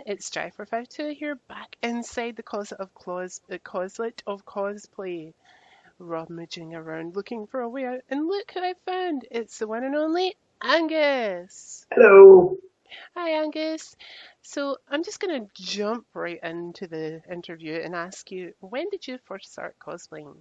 it's Jai452 here, back inside the closet of cosplay, rummaging around looking for a way out. And look who I found! It's the one and only Angus. Hello. Hi, Angus. So I'm just gonna jump right into the interview and ask you, when did you first start cosplaying?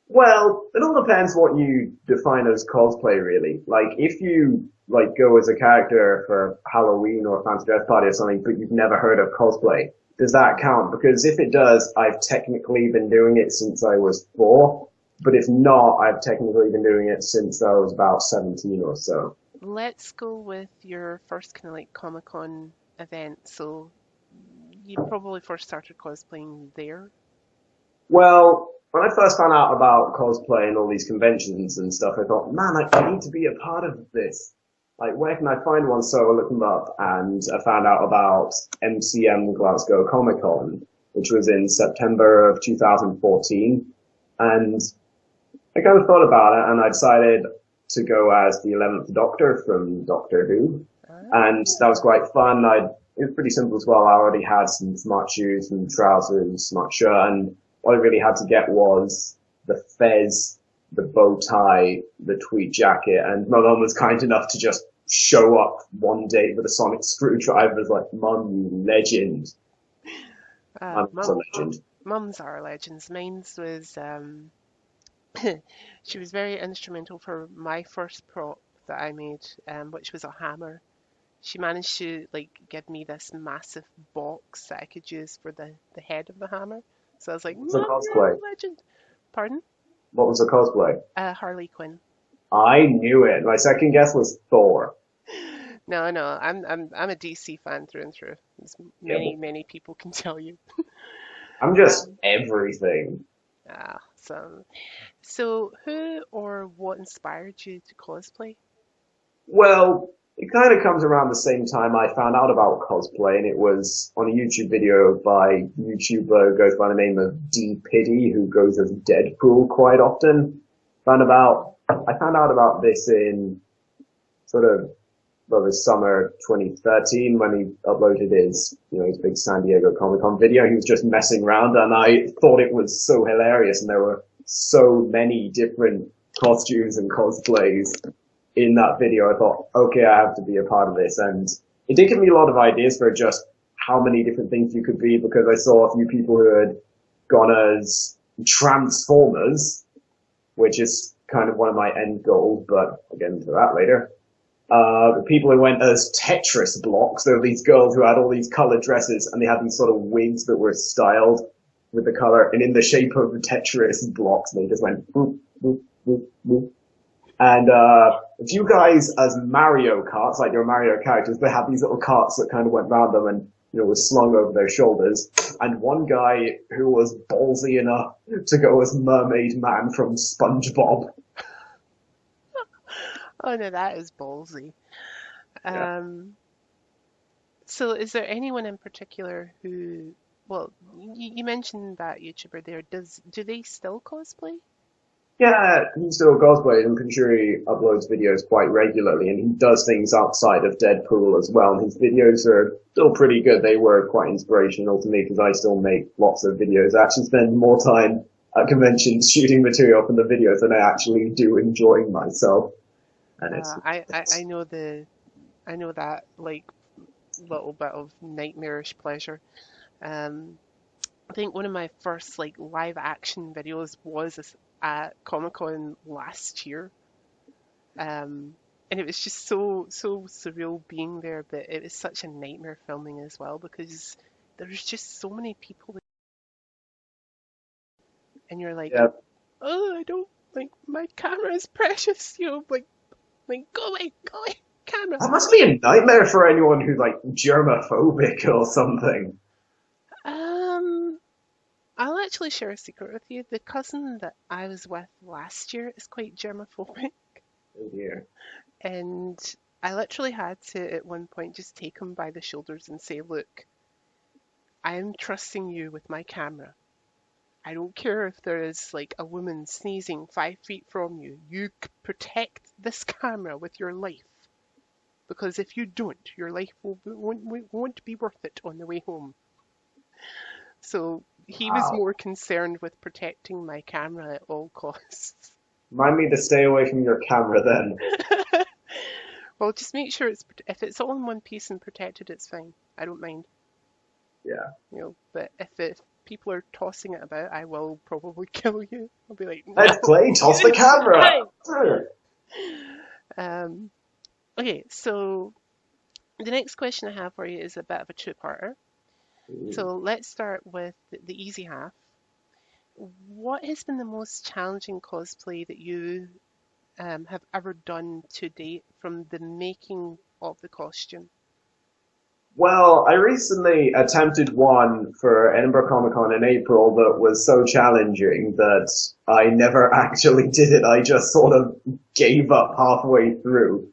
Well, it all depends what you define as cosplay, really. Like, if you go as a character for Halloween or a fancy dress party or something, but you've never heard of cosplay, does that count? Because if it does, I've technically been doing it since I was 4. But if not, I've technically been doing it since I was about 17 or so. Let's go with your first kind of like Comic-Con event. So you probably first started cosplaying there. Well, when I first found out about cosplay and all these conventions and stuff, I thought, man, I need to be a part of this. Like, where can I find one? So I looked them up and I found out about MCM Glasgow Comic Con, which was in September of 2014. And I kind of thought about it and I decided to go as the 11th Doctor from Doctor Who. And that was quite fun. It was pretty simple as well. I already had some smart shoes and trousers, smart shirt, and all I really had to get was the fez, the bow tie, the tweed jacket, and my mum was kind enough to just show up one day with a sonic screwdriver. I was like, Mum, you legend. Uh, I'm a legend. Mums are legends. Mine's was she was very instrumental for my first prop that I made, which was a hammer. She managed to like give me this massive box that I could use for the head of the hammer. So I was like, What was a Mom, you're cosplay? a legend. Pardon? What was a cosplay? Harley Quinn. I knew it. My second guess was Thor. No, no, I'm a DC fan through and through. As Yeah, many, many people can tell you. I'm just Um, everything. so who or what inspired you to cosplay? Well, it kind of comes around the same time I found out about cosplay, and it was on a YouTube video by a YouTuber who goes by the name of D Piddy, who goes as Deadpool quite often. I found out about this in sort of, well, the summer 2013 when he uploaded his big San Diego Comic Con video. He was just messing around, and I thought it was so hilarious, and there were so many different costumes and cosplays in that video. I thought, okay, I have to be a part of this. And it did give me a lot of ideas for just how many different things you could be, because I saw a few people who had gone as Transformers, which is kind of one of my end goals, but I'll get into that later. People who went as Tetris blocks. There were these girls who had all these colored dresses and they had these sort of wigs that were styled with the color and in the shape of the Tetris blocks. And they just went boop, boop, boop, boop. And a few guys as Mario carts, like your Mario characters, they had these little carts that kind of went round them and were slung over their shoulders. And one guy who was ballsy enough to go as Mermaid Man from SpongeBob. Oh no, that is ballsy. Yeah. Um, so is there anyone in particular who, well, you mentioned that YouTuber there. Do they still cosplay? Yeah, he still cosplays. I'm pretty sure he uploads videos quite regularly, and he does things outside of Deadpool as well. And his videos are still pretty good. They were quite inspirational to me because I still make lots of videos. I actually spend more time at conventions shooting material for the videos than I actually do enjoying myself. And it's, I know I know that like little bit of nightmarish pleasure. Um, I think one of my first like live action videos was at Comic Con last year. And it was just so surreal being there, but it was such a nightmare filming as well because there's just so many people and you're like, yeah. oh, I don't like my camera is precious, like go away, camera. That must be a nightmare for anyone who's like germophobic or something. Um, I'll actually share a secret with you. The cousin that I was with last year is quite germaphobic, Oh dear. and I literally had to at one point just take him by the shoulders and say, look, I'm trusting you with my camera. I don't care if there is like a woman sneezing 5 feet from you. You protect this camera with your life because if you don't, your life won't be worth it on the way home. So he was Wow. more concerned with protecting my camera at all costs. Remind me to stay away from your camera then. Well, just make sure if it's all in one piece and protected, it's fine. I don't mind, Yeah. But if people are tossing it about, I will probably kill you. I'll be like, no, Let's play give Toss the it Camera! time. Okay, so the next question I have for you is a bit of a two-parter. So let's start with the easy half. What has been the most challenging cosplay that you have ever done to date from the making of the costume? Well, I recently attempted one for Edinburgh Comic Con in April that was so challenging that I never actually did it. I just sort of gave up halfway through.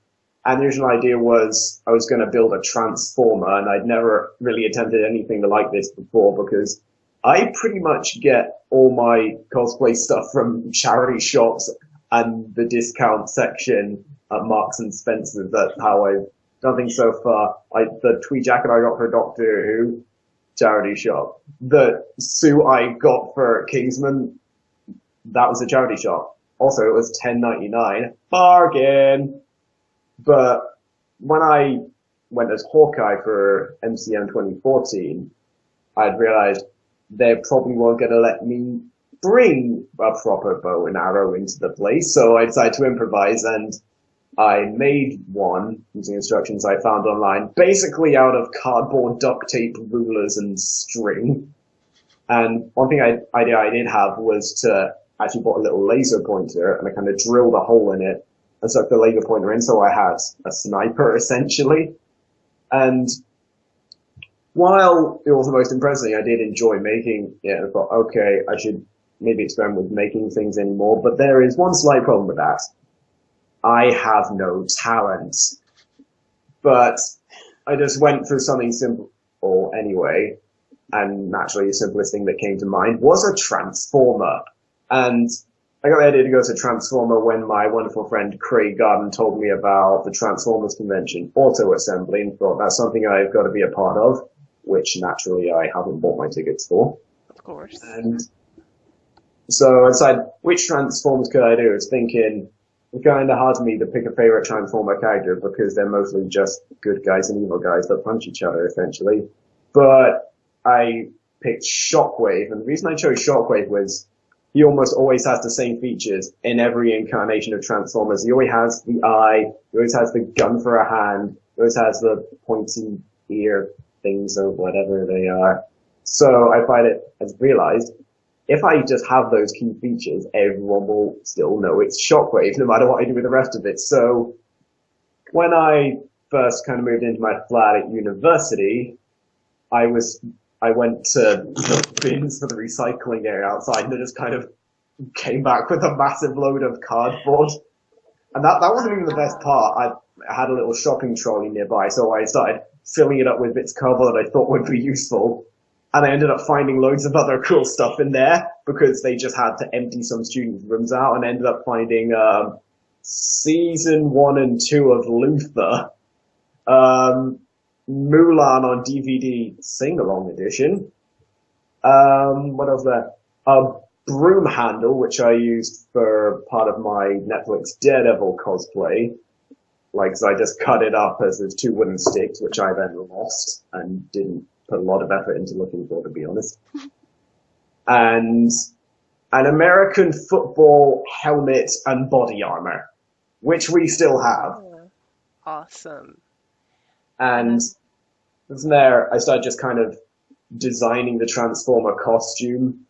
And the original idea was I was going to build a transformer, and I'd never really attempted anything like this before because I pretty much get all my cosplay stuff from charity shops and the discount section at Marks and Spencer's. That's how I've done things so far. The tweed jacket I got for Doctor Who, charity shop. The suit I got for Kingsman, that was a charity shop. Also, it was $10.99. Bargain! But when I went as Hawkeye for MCM 2014, I'd realized they probably weren't going to let me bring a proper bow and arrow into the place, so I decided to improvise, and I made one using instructions I found online, basically out of cardboard, duct tape, rulers, and string. And one idea I did have was to actually bought a little laser pointer, and I kind of drilled a hole in it and stuck the laser pointer in, so I had a sniper essentially. And while it was the most impressive, I did enjoy making it. I thought, okay, I should maybe experiment with making things anymore. But there is one slight problem with that. I have no talent. But I just went for something simple anyway. And naturally, the simplest thing that came to mind was a transformer. And I got the idea to go to Transformer when my wonderful friend Craig Garden told me about the Transformers Convention Auto Assembly, and thought that's something I've got to be a part of, which naturally I haven't bought my tickets for. Of course. And so I decided, which Transformers could I do? I was thinking, it's kind of hard for me to pick a favorite Transformer character because they're mostly just good guys and evil guys that punch each other, essentially. But I picked Shockwave, and the reason I chose Shockwave was he almost always has the same features in every incarnation of Transformers. He always has the eye, he always has the gun for a hand, he always has the pointy ear things or whatever they are. So I realized, if I just have those key features, everyone will still know it's Shockwave, no matter what I do with the rest of it. So when I first kind of moved into my flat at university, I went to the bins for the recycling area outside, and I just kind of came back with a massive load of cardboard. And that wasn't even the best part. I had a little shopping trolley nearby, so I started filling it up with bits of cardboard that I thought would be useful. And I ended up finding loads of other cool stuff in there, because they just had to empty some students' rooms out, and ended up finding season 1 and 2 of Luther. Mulan on DVD sing-along edition. What else there? A broom handle, which I used for part of my Netflix Daredevil cosplay. So I just cut it up as there's 2 wooden sticks, which I then lost and didn't put a lot of effort into looking for, to be honest. And an American football helmet and body armor, which we still have. Awesome. And from there, I started just kind of designing the Transformer costume.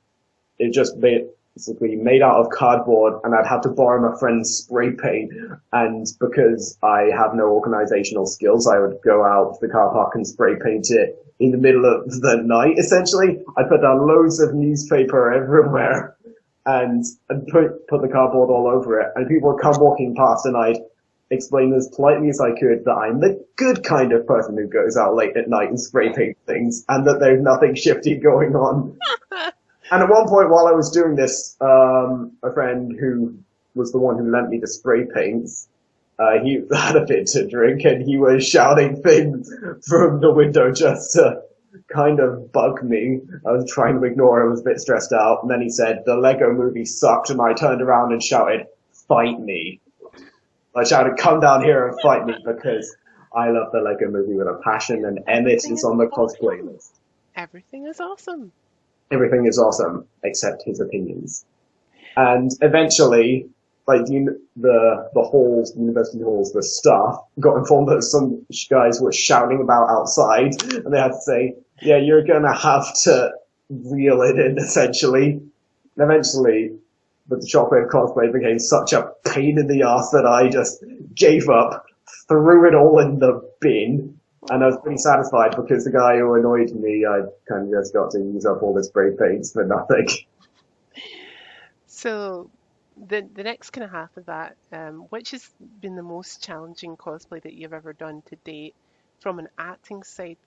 It just basically made out of cardboard, and I'd have to borrow my friend's spray paint. And because I have no organizational skills, I would go out to the car park and spray paint it in the middle of the night, essentially. I'd put down loads of newspaper everywhere and put the cardboard all over it. And people would come walking past, and I'd explain as politely as I could that I'm the good kind of person who goes out late at night and spray paint things, and that there's nothing shifty going on. And at one point while I was doing this, a friend who was the one who lent me the spray paints, he had a bit to drink and he was shouting things from the window just to kind of bug me. I was trying to ignore it, I was a bit stressed out. And then he said, the Lego movie sucked. And I turned around and shouted, fight me. I shouted, come down here and fight me because I love the Lego movie with a passion and Emmett is on the cosplay list. Everything is awesome. Everything is awesome except his opinions. And eventually, like the halls, the university halls, the staff got informed that some guys were shouting about outside, and they had to say, "Yeah, you're gonna have to reel it in," essentially. And eventually, the shockwave cosplay became such a pain in the ass that I just gave up, threw it all in the bin, and I was pretty satisfied because the guy who annoyed me, I kind of just got to use up all the spray paints for nothing. So the next kind of half of that, which has been the most challenging cosplay that you've ever done to date from an acting side?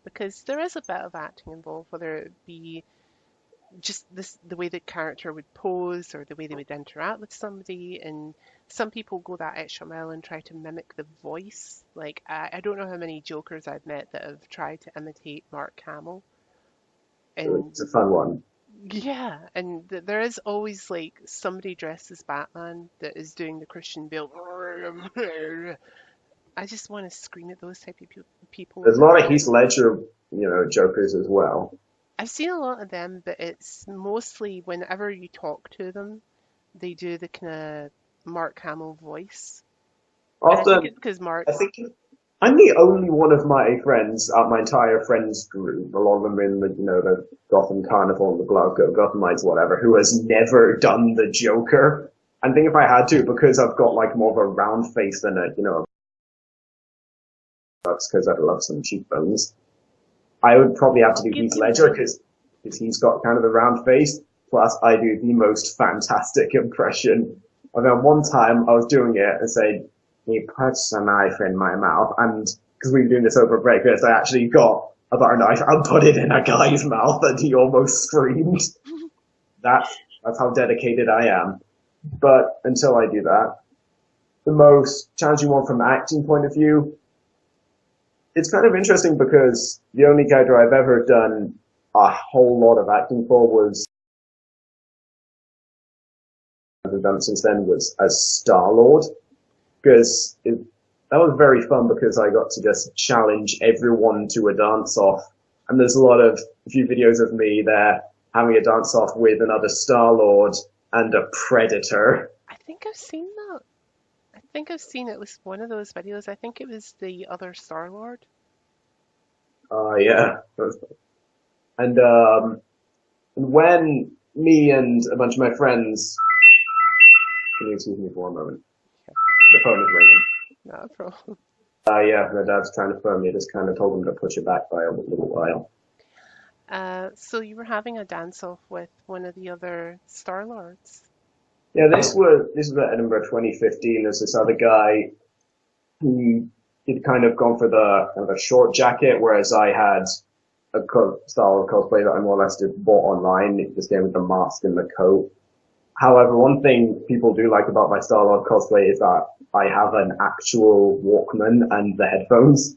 Because there is a bit of acting involved, whether it be just the way the character would pose or the way they would interact with somebody, and some people go that extra mile and try to mimic the voice. Like I don't know how many Jokers I've met that have tried to imitate Mark Hamill, and It's a fun one. yeah, and there is always like somebody dressed as Batman that is doing the Christian Bale. I just want to scream at those type of people. There's a lot of Heath Ledger, Jokers as well. I've seen a lot of them, but it's mostly whenever you talk to them, they do the kind of Mark Hamill voice. And I think Often, it's because Mark, I think I'm the only one of my friends out my entire friends group, a lot of them in the Gotham Carnival and the Glasgow Gothamites, whatever, who has never done the Joker. I think if I had to, because I've got like more of a round face than that's because I love some cheekbones. I would probably have to do give Heath you Ledger that. because he's got kind of the round face. Plus, I do the most fantastic impression. I mean, one time I was doing it and said, he puts a knife in my mouth. And because we were doing this over breakfast, I actually got a butter knife and put it in a guy's mouth and he almost screamed. That's how dedicated I am. But until I do that, the most challenging one from an acting point of view, it's kind of interesting because the only character I've ever done a whole lot of acting for was I've done since then was as Star-Lord because that was very fun because I got to just challenge everyone to a dance-off, and there's a few videos of me there having a dance-off with another Star-Lord and a Predator. I think I've seen that. I think I've seen it was one of those videos. I think it was the other Star-Lord. Yeah. And when me and a bunch of my friends, can you excuse me for a moment? The phone is ringing. Not a problem. Yeah, my dad's trying to phone me. I just kind of told him to push it back by a little while. So you were having a dance-off with one of the other Star-Lords. Yeah, this was at Edinburgh 2015. There's this other guy who he'd kind of gone for the kind of a short jacket, whereas I had a style of cosplay that I more or less just bought online. It just came with the mask and the coat. However, one thing people do like about my Star-Lord cosplay is that I have an actual Walkman and the headphones.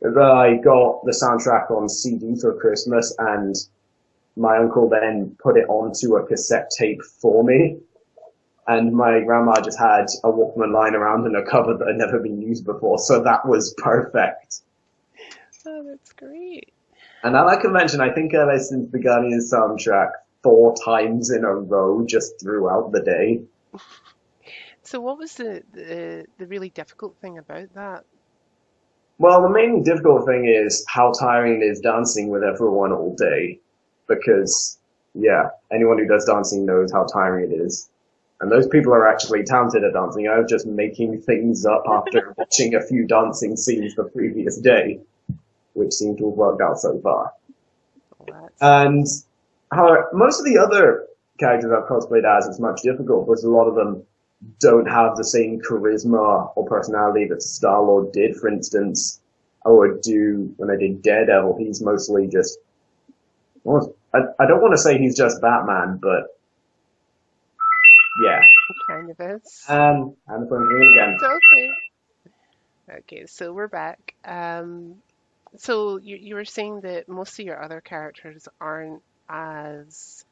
I got the soundtrack on CD for Christmas, and my uncle then put it onto a cassette tape for me. And my grandma just had a Walkman lying around in a cupboard that had never been used before, so that was perfect. Oh, that's great. And at that convention, I think I listened to the Guardians soundtrack 4 times in a row just throughout the day. So what was the really difficult thing about that? Well, the main difficult thing is how tiring it is dancing with everyone all day. Because, yeah, anyone who does dancing knows how tiring it is. And those people are actually talented at dancing. I was just making things up after watching a few dancing scenes the previous day, which seemed to have worked out so far. Well, And however, most of the other characters I've cosplayed as, it's much difficult because a lot of them don't have the same charisma or personality that Star-Lord did. For instance, when I did Daredevil, he's mostly just, I don't want to say he's just Batman, but yeah, It kind of is. And the phone's ringing again. It's okay. Okay, so we're back. So you were saying that most of your other characters aren't as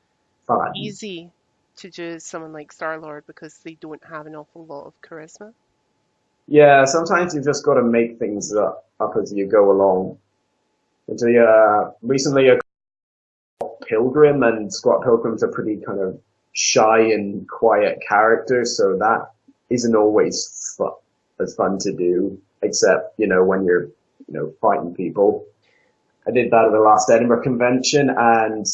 Fine. easy to do as someone like Star-Lord because they don't have an awful lot of charisma. Yeah, sometimes you just got to make things up as you go along. And so, yeah, recently a Pilgrim, and Scott Pilgrim's a pretty kind of shy and quiet character, so that isn't always as fun to do, except, when you're, fighting people. I did that at the last Edinburgh convention, and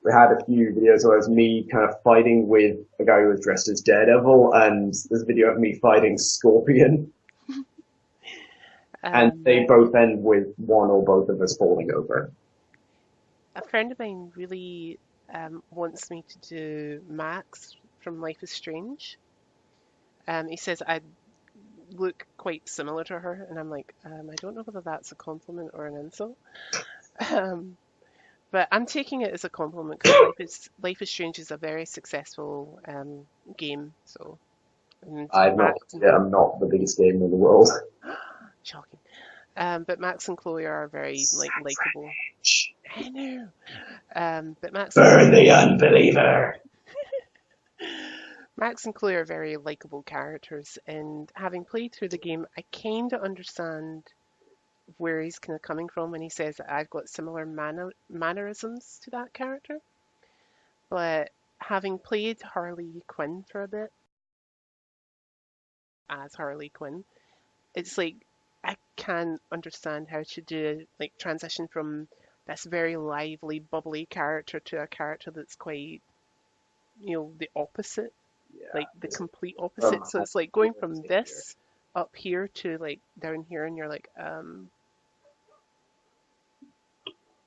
we had a few videos where it was me kind of fighting with a guy who was dressed as Daredevil, and there's a video of me fighting Scorpion, and Um, they both end with one or both of us falling over. a friend of mine really wants me to do Max from Life is Strange. He says I look quite similar to her, and I'm like, I don't know whether that's a compliment or an insult. Um, but I'm taking it as a compliment because Life is Strange is a very successful game. So, and I've not, Max and yeah, I'm not the biggest gamer in the world. shocking. But Max and Chloe are very like likable. I know. But Burn the unbeliever! Max and Chloe are very likable characters, and having played through the game, I kind of understand where he's kind of coming from when he says that I've got similar mannerisms to that character. But having played Harley Quinn for a bit as Harley Quinn, it's like I can understand how to do like transition from this very lively, bubbly character to a character that's quite, the opposite, Yeah, like the just complete from opposite. So high it's like going school from to here. this up here to like down here, and you're like,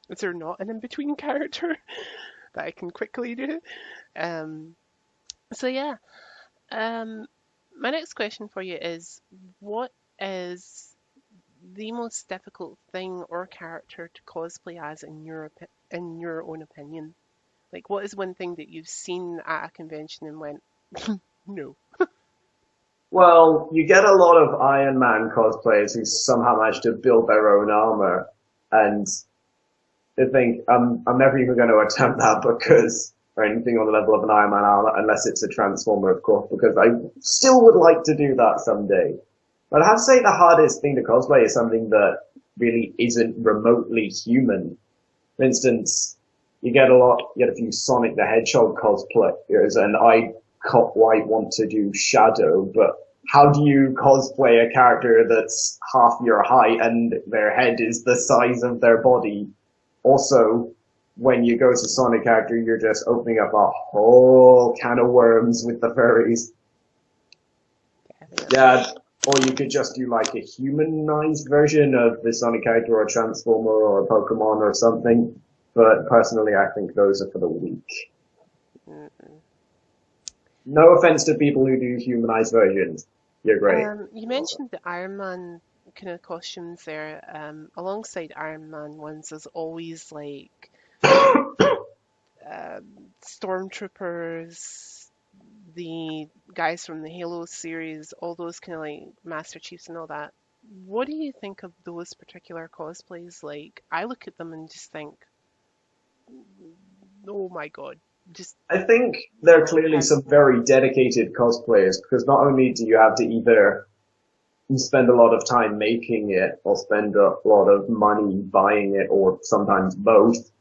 is there not an in-between character that I can quickly do? Um, so yeah. Um, my next question for you is, what is the most difficult thing or character to cosplay as in your own opinion? Like, what is one thing that you've seen at a convention and went, no? Well, you get a lot of Iron Man cosplayers who somehow manage to build their own armor, and I think I'm never even going to attempt that because, or anything on the level of an Iron Man armor, unless it's a Transformer, of course, because I still would like to do that someday. But I have to say the hardest thing to cosplay is something that really isn't remotely human. For instance, you get a few Sonic the Hedgehog cosplayers, and I quite want to do Shadow, but how do you cosplay a character that's half your height and their head is the size of their body? Also, when you go to Sonic character, you're just opening up a whole can of worms with the furries. Definitely. Yeah, or you could just do like a humanized version of the Sonic character or a Transformer or a Pokemon or something. But personally, I think those are for the weak. Mm-mm. No offense to people who do humanized versions. You're great. You Also. mentioned the Iron Man kind of costumes there. Alongside Iron Man ones, there's always like stormtroopers, the guys from the Halo series, all those kind of like Master Chiefs and all that. What do you think of those particular cosplays? Like, I look at them and just think, oh my God, just I think there are I clearly can't. some very dedicated cosplayers because not only do you have to either spend a lot of time making it or spend a lot of money buying it or sometimes both,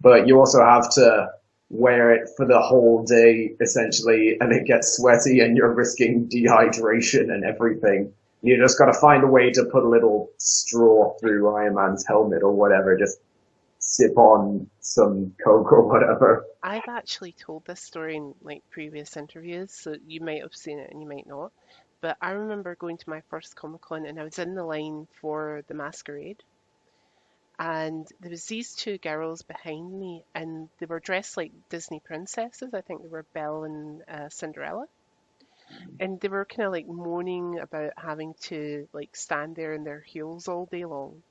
but you also have to wear it for the whole day essentially and it gets sweaty and you're risking dehydration and everything. You just got to find a way to put a little straw through Iron Man's helmet or whatever, just sip on some Coke or whatever. I've actually told this story in like previous interviews, so you might have seen it and you might not. But I remember going to my first Comic Con and I was in the line for the masquerade, and there was these two girls behind me, and they were dressed like Disney princesses. I think they were Belle and Cinderella, and they were kind of like moaning about having to like stand there in their heels all day long.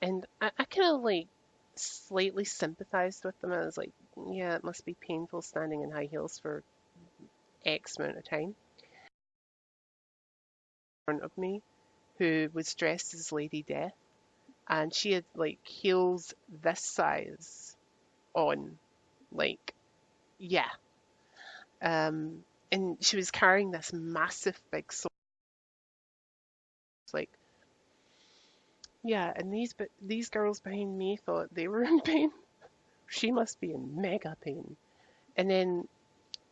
And I kind of like slightly sympathized with them. I was like, yeah, it must be painful standing in high heels for X amount of time, in front of me, who was dressed as Lady Death, and she had like heels this size on, like, yeah. And she was carrying this massive big sword, like, yeah. And these girls behind me thought they were in pain. She must be in mega pain. And then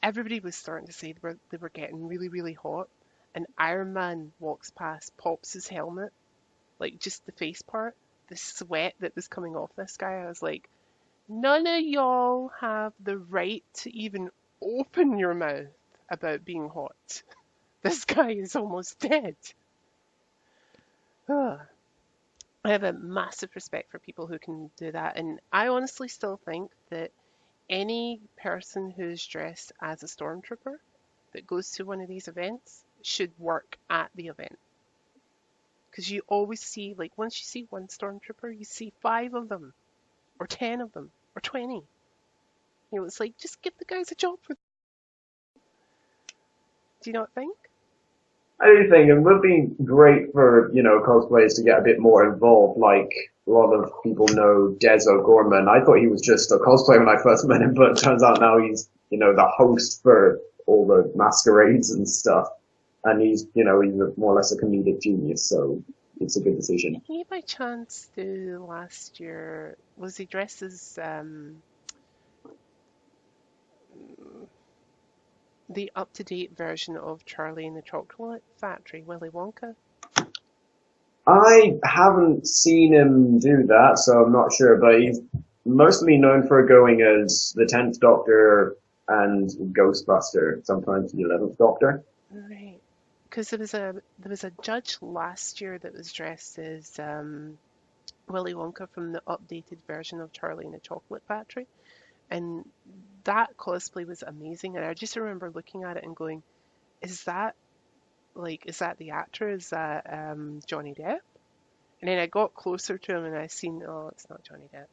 everybody was starting to say they were getting really, really hot. And Iron Man walks past, pops his helmet, like just the face part, the sweat that was coming off this guy. I was like, none of y'all have the right to even open your mouth about being hot. This guy is almost dead. Ugh. I have a massive respect for people who can do that. And I honestly still think that any person who's dressed as a stormtrooper that goes to one of these events should work at the event. Because you always see, like, once you see one stormtrooper, you see 5 of them, or 10 of them, or 20. You know, it's like, just give the guys a job. Do you not think? I do think it would be great for, cosplayers to get a bit more involved. Like, a lot of people know Des O'Gorman. I thought he was just a cosplayer when I first met him, but it turns out now he's, the host for all the masquerades and stuff. And he's more or less a comedic genius, so it's a good decision. Did he by chance do last year, was he dressed as the up-to-date version of Charlie and the Chocolate Factory, Willy Wonka? I haven't seen him do that, so I'm not sure, but he's mostly known for going as the 10th Doctor and Ghostbuster, sometimes the 11th Doctor. Right. Because there was a judge last year that was dressed as Willy Wonka from the updated version of Charlie and the Chocolate Factory, and that cosplay was amazing. And I just remember looking at it and going, "Is that the actor? Is that Johnny Depp?" And then I got closer to him and I seen, oh, it's not Johnny Depp.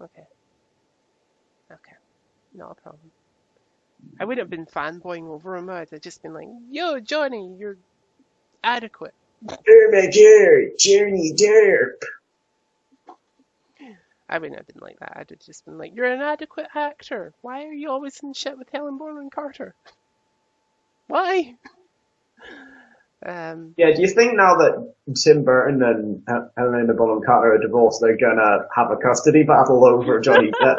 Okay, not a problem. I wouldn't have been fanboying over him. I'd have just been like, "Yo, Johnny, you're adequate." Oh my god, Johnny Depp. I wouldn't have been like that. I'd have just been like, "You're an adequate actor. Why are you always in shit with Helen Bonham Carter? Why?" Yeah, do you think now that Tim Burton and Helena Bonham Carter are divorced, they're gonna have a custody battle over Johnny Depp?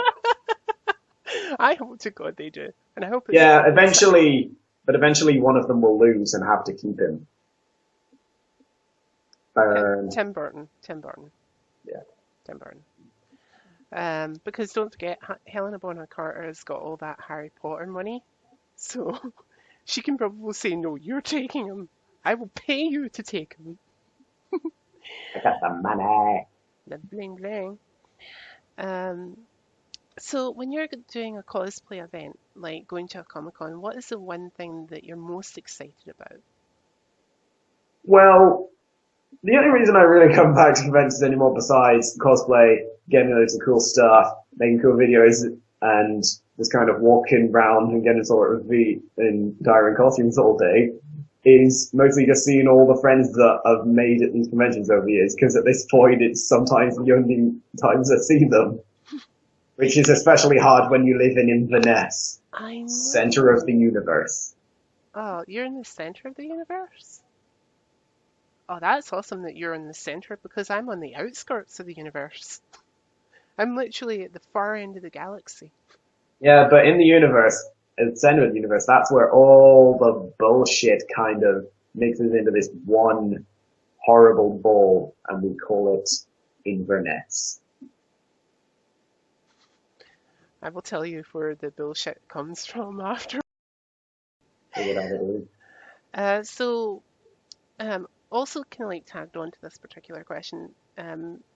I hope to God they do, and I hope. Yeah, eventually one of them will lose and have to keep him. Tim Burton. Yeah. Tim Burton. Because don't forget, Helena Bonham Carter has got all that Harry Potter money, so she can probably say, "No, you're taking him. I will pay you to take him." I got the money. The bling bling. So when you're doing a cosplay event, like going to a Comic-Con, what is the one thing that you're most excited about? Well, the only reason I really come back to conventions anymore besides cosplay, getting loads of cool stuff, making cool videos, and just kind of walking around and getting sort of in diary costumes all day, is mostly just seeing all the friends that I've made at these conventions over the years, because at this point it's sometimes the only times I see them. Which is especially hard when you live in Inverness, center of the universe. Oh, you're in the center of the universe? Oh, that's awesome that you're in the center, because I'm on the outskirts of the universe. I'm literally at the far end of the galaxy. Yeah, but in the universe, at the center of the universe, that's where all the bullshit kind of mixes into this one horrible ball, and we call it Inverness. I will tell you where the bullshit comes from after. Also kind of like tagged on to this particular question,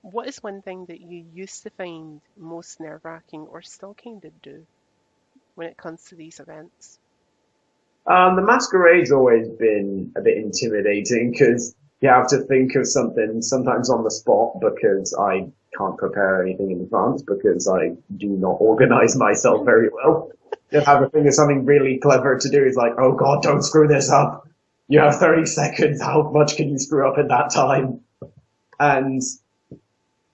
what is one thing that you used to find most nerve-wracking or still kind of do when it comes to these events? The masquerade's always been a bit intimidating because you have to think of something sometimes on the spot because I can't prepare anything in advance because I do not organize myself very well. You'll have a thing of something really clever to do. It's like, oh god, don't screw this up. You have 30 seconds. How much can you screw up in that time? And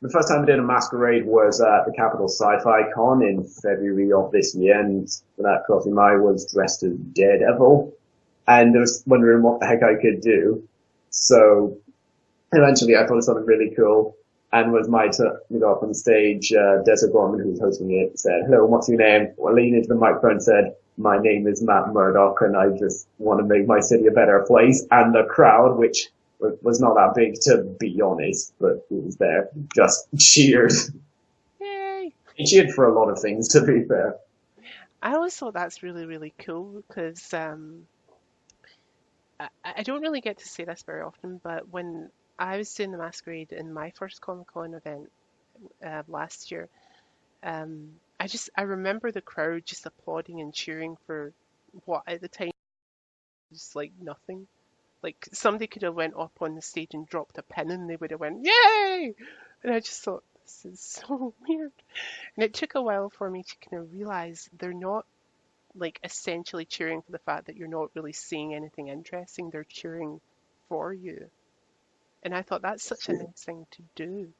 the first time I did a masquerade was at the Capital Sci-Fi Con in February of this year, and for that costume I was dressed as Daredevil, and I was wondering what the heck I could do. So eventually I thought of something really cool, and was my turn to go up on stage. Desert Gorman, who was hosting it, said, "Hello, what's your name?" I leaned into the microphone and said, "My name is Matt Murdock, and I just want to make my city a better place." And the crowd, which was not that big, to be honest, but it was there, just cheered. Yay! He cheered for a lot of things, to be fair. I always thought that's really, really cool because I don't really get to say this very often, but when I was doing the masquerade in my first Comic Con event last year, I remember the crowd just applauding and cheering for what at the time was like nothing. Like somebody could have went up on the stage and dropped a pin and they would have went, "Yay!" And I just thought, this is so weird. And it took a while for me to kind of realize they're not like essentially cheering for the fact that you're not really seeing anything interesting. They're cheering for you. And I thought that's such a nice thing to do,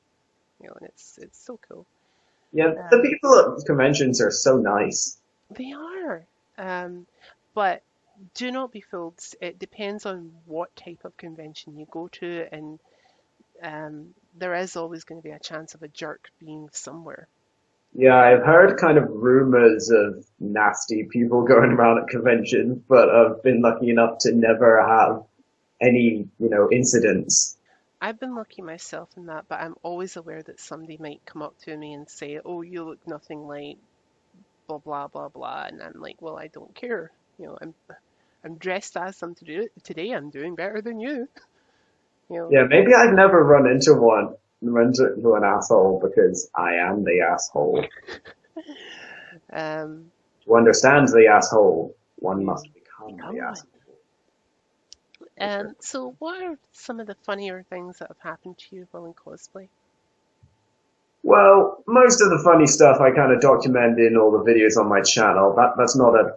and it's so cool. Yeah, the Um, people at conventions are so nice. they are, but do not be fooled. It depends on what type of convention you go to, and there is always going to be a chance of a jerk being somewhere. Yeah, I've heard kind of rumors of nasty people going around at conventions, but I've been lucky enough to never have any, incidents. I've been lucky myself in that, but I'm always aware that somebody might come up to me and say, "Oh, you look nothing like blah blah blah blah," and I'm like, "Well, I don't care. I'm dressed as them to do it today. I'm doing better than you." You know, Yeah, maybe I've never run into an asshole because I am the asshole. um, To understand the asshole, one you must become the become one. asshole. So what are some of the funnier things that have happened to you while in cosplay? Well, most of the funny stuff I kind of document in all the videos on my channel. That's not a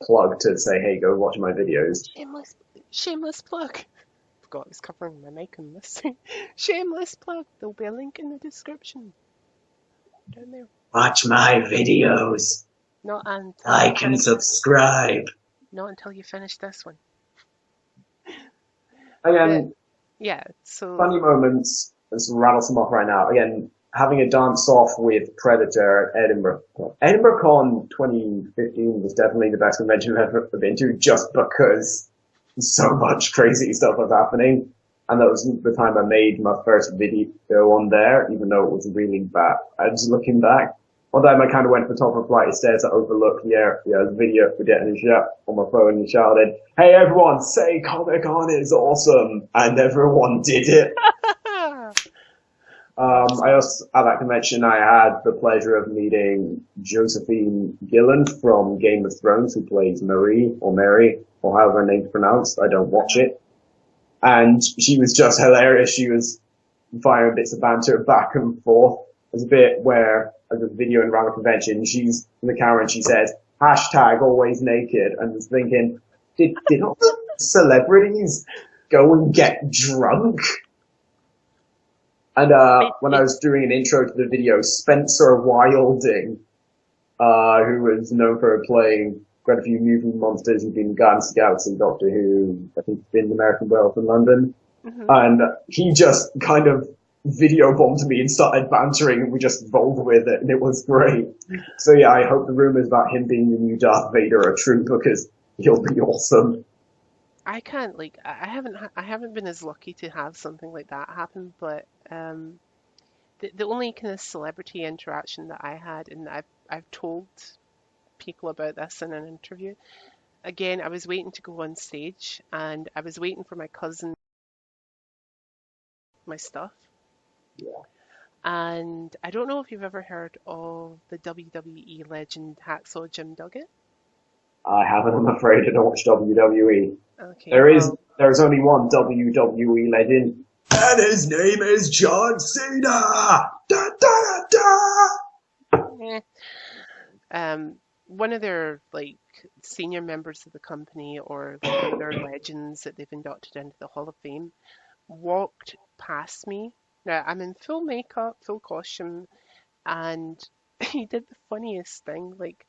plug to say, hey, go watch my videos. Shameless, shameless plug. Forgot I was covering my mic on this thing. Shameless plug. There'll be a link in the description down there. Watch my videos. Not until you Like and finish. subscribe. Not until you finish this one. But Again, yeah, so funny moments. Let's rattle some off right now. Again, having a dance off with Predator at Edinburgh. Edinburgh Con 2015 was definitely the best convention I've ever been to, just because so much crazy stuff was happening. And that was the time I made my first video on there, even though it was really bad. I was looking back. One time I kind of went to the top of a flight of stairs that overlooked the video we did and shout on my phone and shouted, "Hey everyone, say Comic Con is awesome!" And everyone did it. I also, at that convention, I had the pleasure of meeting Josephine Gillen from Game of Thrones, who plays Marie, or Mary, or however her name's pronounced. I don't watch it. And she was just hilarious. She was firing bits of banter back and forth. There's a bit where, as a video around the convention, she's in the camera and she says, hashtag always naked. And I was thinking, did all the celebrities go and get drunk? And when I was doing an intro to the video, Spencer Wilding, who was known for playing quite a few movie monsters, he'd been Guardians of the Galaxy, Doctor Who, I think he's been American Werewolf in London. Mhm. And he just kind of video bombed me and started bantering, and we just rolled with it, and it was great. So yeah, I hope the rumors about him being the new Darth Vader are true, because he'll be awesome. I can't like I haven't been as lucky to have something like that happen, but the only kind of celebrity interaction that I had, and I've told people about this in an interview. Again, I was waiting to go on stage, and I was waiting for my cousin, my stuff. Yeah. And I don't know if you've ever heard of the WWE legend Hacksaw Jim Duggan. I haven't, I'm afraid. I don't watch WWE. Okay, There's well, only one WWE legend, and his name is John Cena. Da, da, da, da. eh. Um, one of their like senior members of the company or like one of their legends that they've inducted into the Hall of Fame walked past me. Now I'm in full makeup, full costume, and he did the funniest thing. Like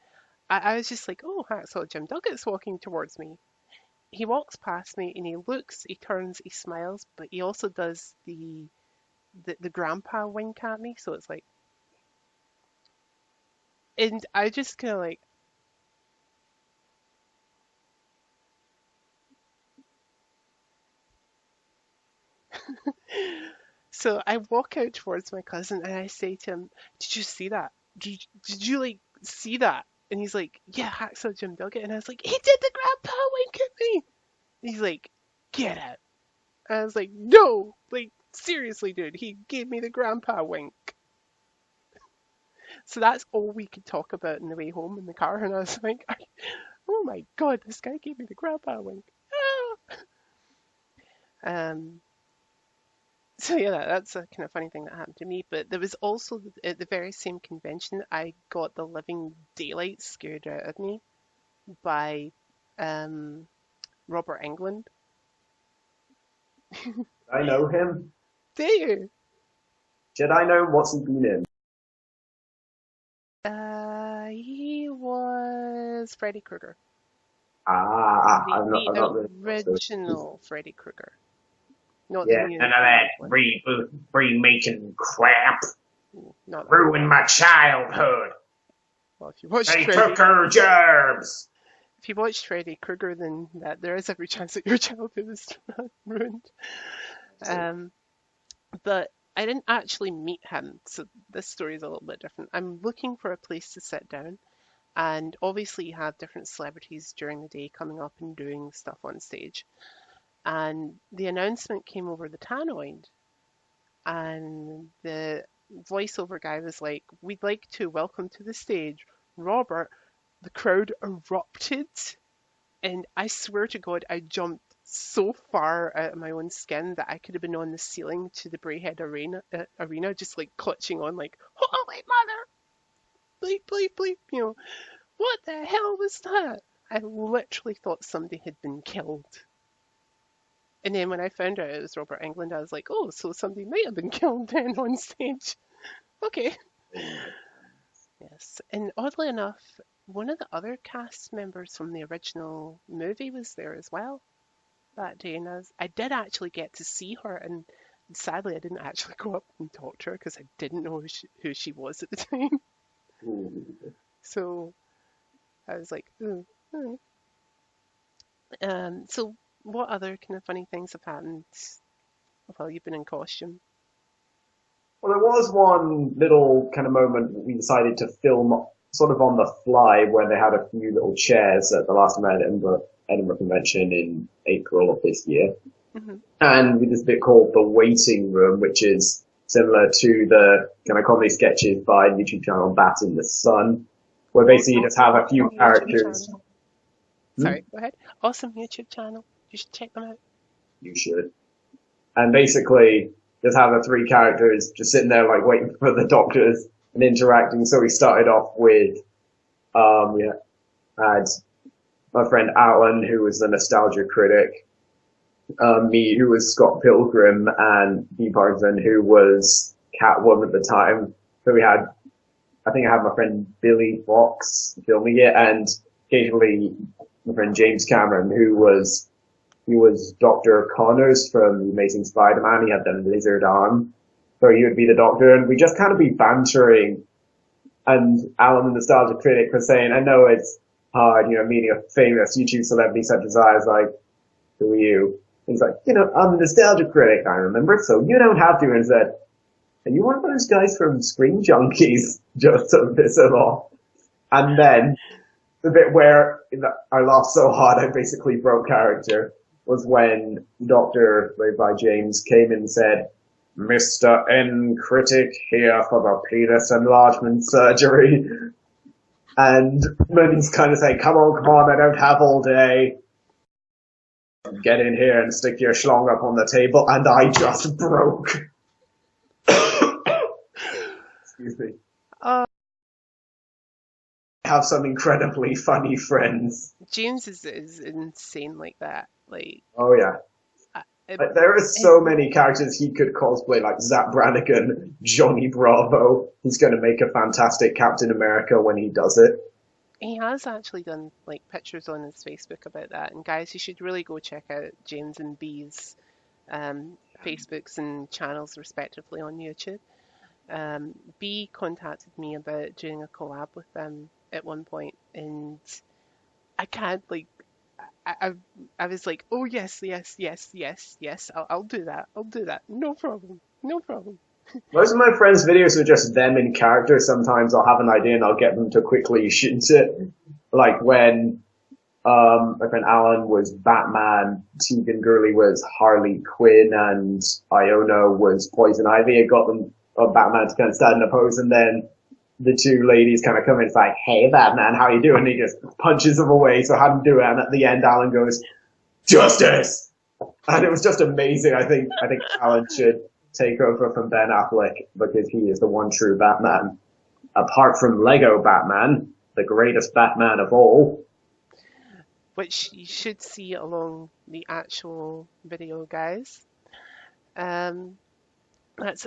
I was just like, oh, Hacksaw Jim Duggan's walking towards me. He walks past me and he looks, he turns, he smiles, but he also does the grandpa wink at me. So it's like, and I just kind of like, so I walk out towards my cousin and I say to him, "Did you see that? Did you like see that?" And he's like, "Yeah, Hacksaw Jim Duggan." And I was like, "He did the grandpa wink at me." And he's like, "Get out." And I was like, "No, like seriously, dude, he gave me the grandpa wink." So that's all we could talk about on the way home in the car. And I was like, "Oh my God, this guy gave me the grandpa wink." Ah! So yeah, that's a kind of funny thing that happened to me. But there was also at the very same convention, I got the living daylight scared out of me by um, Robert Englund. I know him. Do you? Did I know what's he been in? He was Freddy Krueger, I'm the not really so. original Freddy Krueger, not the Yeah, new none of that one. reboot, remaking crap. Not that. Ruined my childhood. Well, if you watched They Freddy, took her germs. if you watched Freddy Krueger, then that there is every chance that your childhood was ruined. Um, but I didn't actually meet him, so this story is a little bit different. I'm looking for a place to sit down, and obviously you have different celebrities during the day coming up and doing stuff on stage. And the announcement came over the tannoy, and the voiceover guy was like, "We'd like to welcome to the stage Robert." The crowd erupted, and I swear to God, I jumped so far out of my own skin that I could have been on the ceiling to the Brayhead arena, just like clutching on, like, "Holy mother! Bleep, bleep, bleep!" What the hell was that? I literally thought somebody had been killed. And then when I found out it was Robert Englund, I was like, oh, so somebody might have been killed then on stage. Okay. Yes. And oddly enough, one of the other cast members from the original movie was there as well that day. And I did actually get to see her. And sadly, I didn't actually go up and talk to her because I didn't know who she was at the time. So I was like, oh, oh. So what other kind of funny things have happened while you've been in costume? Well, there was one little kind of moment we decided to film sort of on the fly when they had a few little chairs at the last Edinburgh Convention in April of this year. Hmm. And we did this bit called The Waiting Room, which is similar to the kind of comedy sketches by YouTube channel Bat in the Sun, where basically you just have a few characters. Sorry, go ahead. Awesome YouTube channel. You should check them out. You should. And basically just have the three characters just sitting there like waiting for the doctors and interacting. So we started off with, we had my friend Alan, who was the nostalgia critic, me, who was Scott Pilgrim, and Dee Parkinson, who was Catwoman at the time. So I think I had my friend Billy Fox filming it, and occasionally my friend James Cameron, he was Dr. Connors from The Amazing Spider-Man. He had the lizard arm. So he would be the doctor, and we just kind of be bantering. And Alan, the nostalgia critic, was saying, I know it's hard, meeting a famous YouTube celebrity such as I was like, who are you? And he's like, I'm the nostalgia critic, I remember, so you don't have to. And he said, are you one of those guys from Screen Junkies? Just to piss him off. And then the bit where I laughed so hard I basically broke character was when Dr. played by James came in and said, Mr. N critic here for the penis enlargement surgery. And then he's kind of saying, come on, I don't have all day. Get in here and stick your schlong up on the table. And I just broke. Excuse me. have some incredibly funny friends. James is insane like that. Like, Oh yeah. I, There are so many characters he could cosplay, like Zap Brannigan, Johnny Bravo. He's going to make a fantastic Captain America when he does it. he has actually done like pictures on his Facebook about that. And guys, you should really go check out James and B's Facebooks and channels respectively on YouTube. B contacted me about doing a collab with them at one point, and I can't like I I was like, oh yes, yes, yes, yes, yes, I'll do that, I'll do that, no problem, no problem. Most of my friends' videos are just them in character. Sometimes I'll have an idea and I'll get them to quickly shoot it. Like when my friend Alan was Batman, Tegan Gurley was Harley Quinn, and Iona was Poison Ivy. It got them Batman to kind of stand in a pose, and then the two ladies kind of come in. It's like, "Hey, Batman, how you doing?" And he just punches them away. So I had him do it, and at the end, Alan goes, "Justice!" And it was just amazing. I think Alan should take over from Ben Affleck because he is the one true Batman. Apart from Lego Batman, the greatest Batman of all. Which you should see along the actual video, guys. Um, that's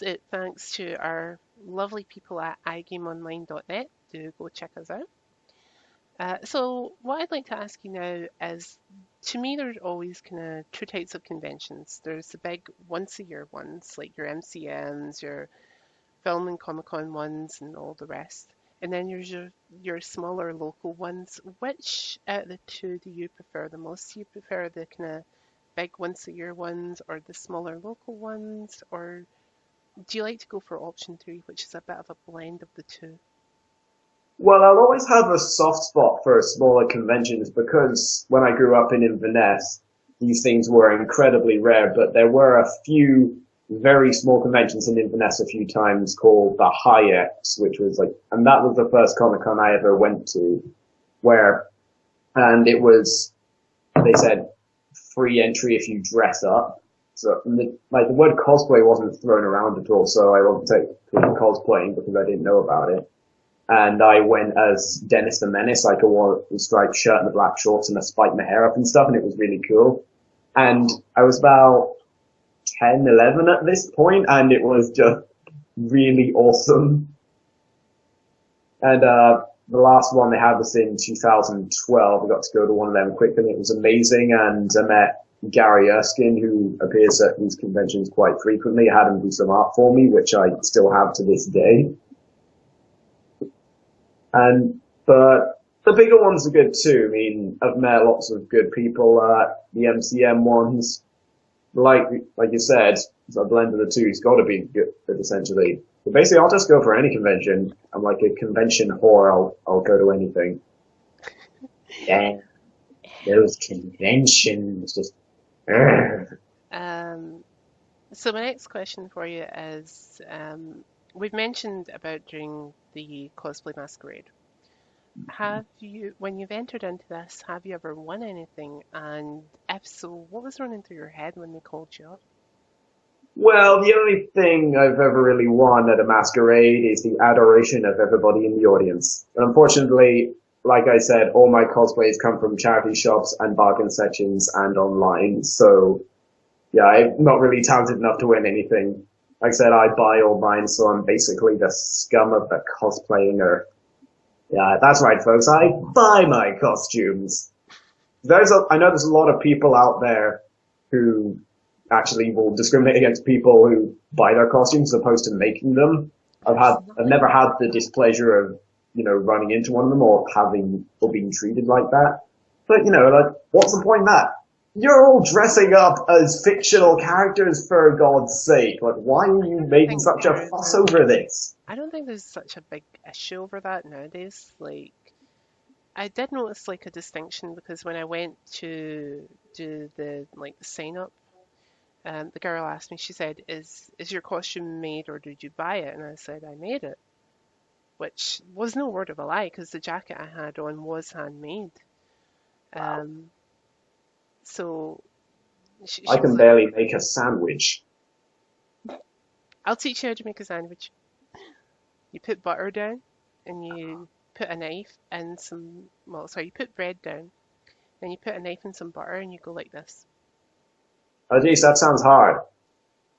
it. Thanks to our lovely people at iGameOnline.net. Do go check us out. So what I'd like to ask you now is, to me, there's always kind of two types of conventions. There's the big once-a-year ones, like your MCMs, your film and Comic-Con ones, and all the rest. And then there's your smaller local ones. Which out of the two do you prefer the most? Do you prefer the kind of big once-a-year ones or the smaller local ones? Or do you like to go for option three, which is a bit of a blend of the two? Well, I'll always have a soft spot for smaller conventions because when I grew up in Inverness, these things were incredibly rare, but there were a few very small conventions in Inverness a few times called the Hayeks, which was like, and that was the first Comic Con I ever went to, and it was, they said, free entry if you dress up. So, the word cosplay wasn't thrown around at all, so I wasn't taking cosplaying because I didn't know about it. And I went as Dennis the Menace. I wore a striped shirt and the black shorts and I spiked my hair up and stuff, and it was really cool. And I was about 10, 11 at this point, and it was just really awesome. And the last one they had was in 2012. I got to go to one of them quick, and it was amazing. And I met Gary Erskine, who appears at these conventions quite frequently. I had him do some art for me, which I still have to this day. But the bigger ones are good too. I mean, I've met lots of good people at the MCM ones. Like you said, it's a blend of the two. It's got to be good, essentially. But basically, I'll just go for any convention. I'm like a convention whore. I'll go to anything. Yeah, those conventions just. So my next question for you is, we've mentioned about doing the cosplay masquerade. Have you, when you've entered into this, have you ever won anything? And if so, what was running through your head when they called you up? Well, the only thing I've ever really won at a masquerade is the adoration of everybody in the audience. And unfortunately, like I said, all my cosplays come from charity shops and bargain sections and online. So, yeah, I'm not really talented enough to win anything. Like I said, I buy all mine, so I'm basically the scum of the cosplaying earth. Yeah, that's right, folks. I buy my costumes. I know there's a lot of people out there who actually will discriminate against people who buy their costumes as opposed to making them. I've never had the displeasure of, running into one of them or being treated like that. But, like, what's the point in that? You're all dressing up as fictional characters for God's sake. Like, why are you making such a fuss over this? I don't think there's such a big issue over that nowadays. Like, I did notice like a distinction because when I went to do the sign up, the girl asked me, she said, is your costume made or did you buy it? And I said, I made it, which was no word of a lie because the jacket I had on was handmade. Wow. So she I can was like, barely make a sandwich. I'll teach you how to make a sandwich. You put butter down and you put a knife in some, well, sorry, you put bread down, then you put a knife in some butter and you go like this. Oh, geez, that sounds hard.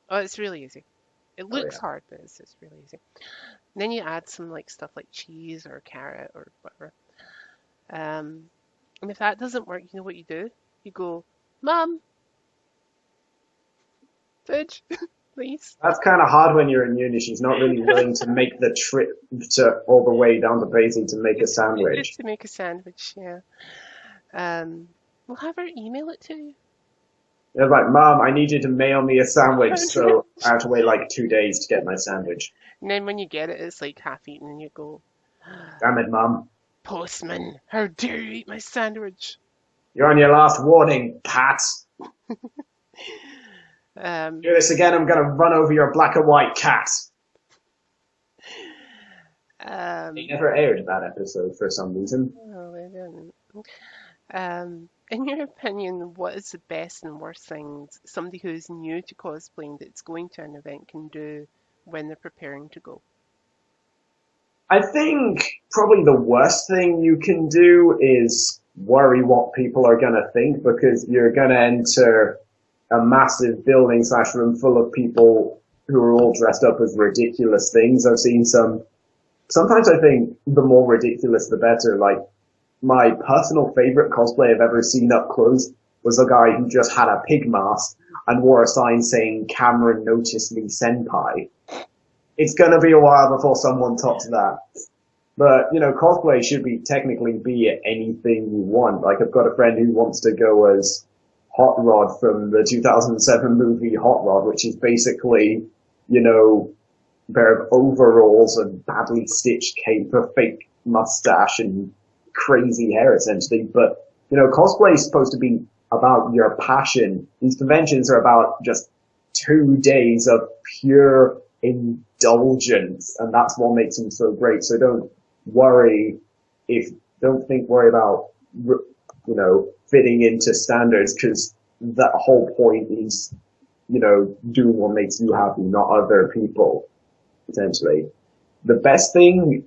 Oh, it's really easy. It Oh, looks yeah. hard, but it's really easy. And then you add some like stuff like cheese or carrot or whatever. And if that doesn't work, you know what you do? You go, Mum, food, please. That's kind of hard when you're in uni. She's not really willing to make the trip to all the way down to Basie to make a Just sandwich. to make a sandwich, yeah. We'll have her email it to you. They're like, Mom, I need you to mail me a sandwich, so I have to wait like 2 days to get my sandwich. And then when you get it, it's like half eaten, and you go, Damn it, Mom. Postman, how dare you eat my sandwich? You're on your last warning, Pat. Um, Do this again, I'm gonna run over your black and white cat. They um, never aired that episode for some reason. no, they didn't. In your opinion, what is the best and worst things somebody who's new to cosplaying that's going to an event can do when they're preparing to go? I think probably the worst thing you can do is worry what people are gonna think because you're gonna enter a massive building slash room full of people who are all dressed up as ridiculous things. I've seen sometimes I think the more ridiculous the better. Like, my personal favorite cosplay I've ever seen up close was a guy who just had a pig mask and wore a sign saying, Cameron noticed me senpai. It's gonna be a while before someone tops that. But, cosplay should technically be anything you want. Like, I've got a friend who wants to go as Hot Rod from the 2007 movie Hot Rod, which is basically, a pair of overalls and badly stitched cape, a fake mustache, and crazy hair, essentially. But, cosplay is supposed to be about your passion. These conventions are about just 2 days of pure indulgence, and that's what makes them so great. So don't worry worry about, fitting into standards, because that whole point is, doing what makes you happy, not other people, essentially. The best thing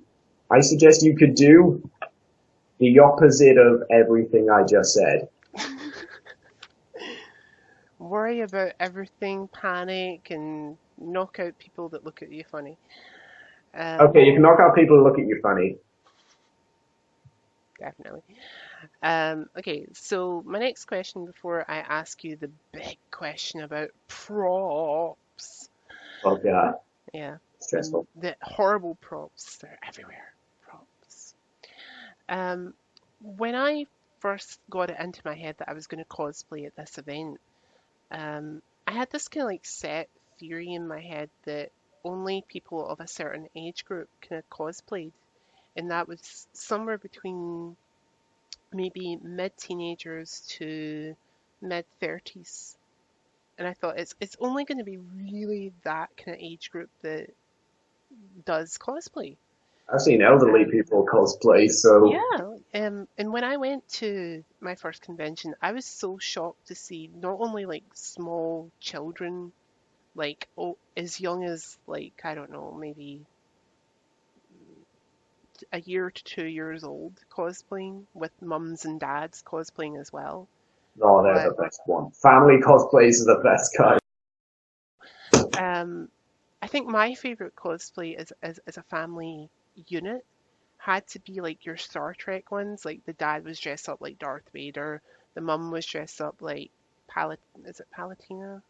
I suggest you could do, the opposite of everything I just said. Worry about everything, panic, and knock out people that look at you funny. Okay, you can knock out people who look at you funny. Definitely. Okay, so my next question before I ask you the big question about props. Oh god, Yeah, stressful. the horrible props, they're everywhere. Props. When I first got it into my head that I was going to cosplay at this event, I had this kind of like set theory in my head that only people of a certain age group kind of cosplayed, and that was somewhere between maybe mid-teenagers to mid-30s. And I thought it's only going to be really that kind of age group that does cosplay. I've seen elderly people cosplay, so Yeah, and when I went to my first convention, I was so shocked to see not only like small children, like as young as like I don't know, maybe a year to 2 years old cosplaying with mums and dads cosplaying as well. oh, they're But the best one. Family cosplays are the best kind. I think my favorite cosplay as a family unit had to be like your Star Trek ones. Like the dad was dressed up like Darth Vader, the mum was dressed up like is it Palatina?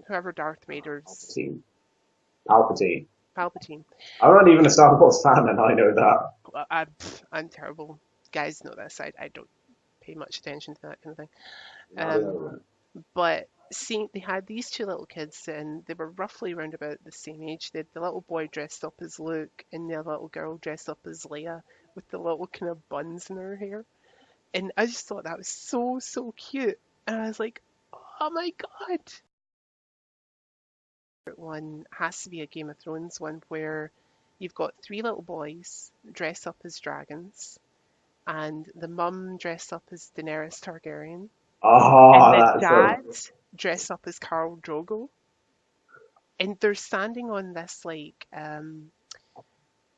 Whoever Darth Vader's Palpatine. Palpatine. Palpatine. I'm not even a Star Wars fan, and I know that. I'm terrible. Guys know this. I don't pay much attention to that kind of thing. Not at all. But seeing they had these two little kids and they were roughly around about the same age. They had the little boy dressed up as Luke and the little girl dressed up as Leia with the little kind of buns in her hair. And I just thought that was so cute. And I was like, oh my God. One has to be a Game of Thrones one where you've got three little boys dressed up as dragons and the mum dressed up as Daenerys Targaryen and Oh, the that's dad so. dressed up as Khal Drogo. And they're standing on this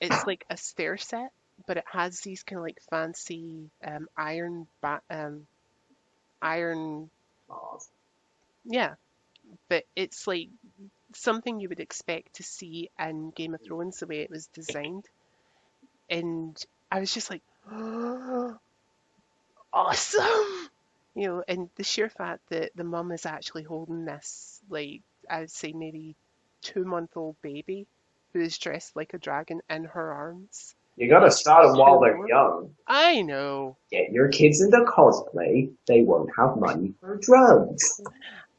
it's like a stair set but it has these kind of like fancy iron, Oh, yeah, but it's like something you would expect to see in Game of Thrones the way it was designed. And I was just like, awesome! And the sheer fact that the mum is actually holding this, like, I would say maybe 2-month-old baby who is dressed like a dragon in her arms you gotta makes start them you while feel they're warm. young. I know. Get your kids into cosplay. They won't have money for drugs.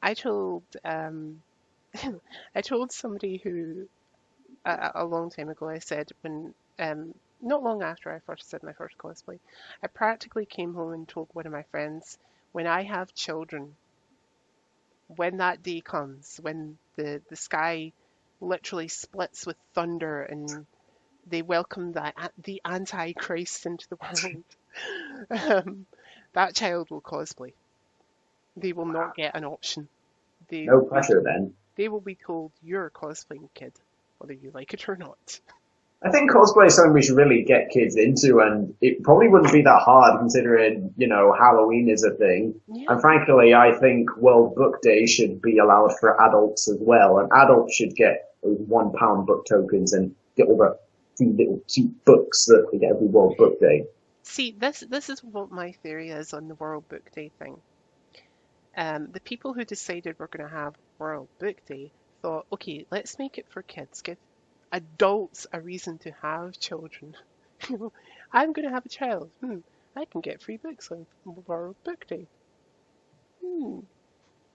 I told I told somebody who a long time ago I said when not long after I first did my first cosplay, I practically came home and told one of my friends, when I have children, when that day comes, when the sky literally splits with thunder and they welcome the Antichrist into the world, um, that child will cosplay. They will not get an option. They No will be pressure then. they will be told you're a cosplaying kid, whether you like it or not. I think cosplay is something we should really get kids into, and it probably wouldn't be that hard considering, Halloween is a thing. Yeah. And frankly, I think World Book Day should be allowed for adults as well, and adults should get those £1 book tokens and get all the few little cute books that they get every World Book Day. See, this is what my theory is on the World Book Day thing. The people who decided we're going to have World Book Day thought, okay, let's make it for kids. Give adults a reason to have children. I'm going to have a child. I can get free books on World Book Day. Well,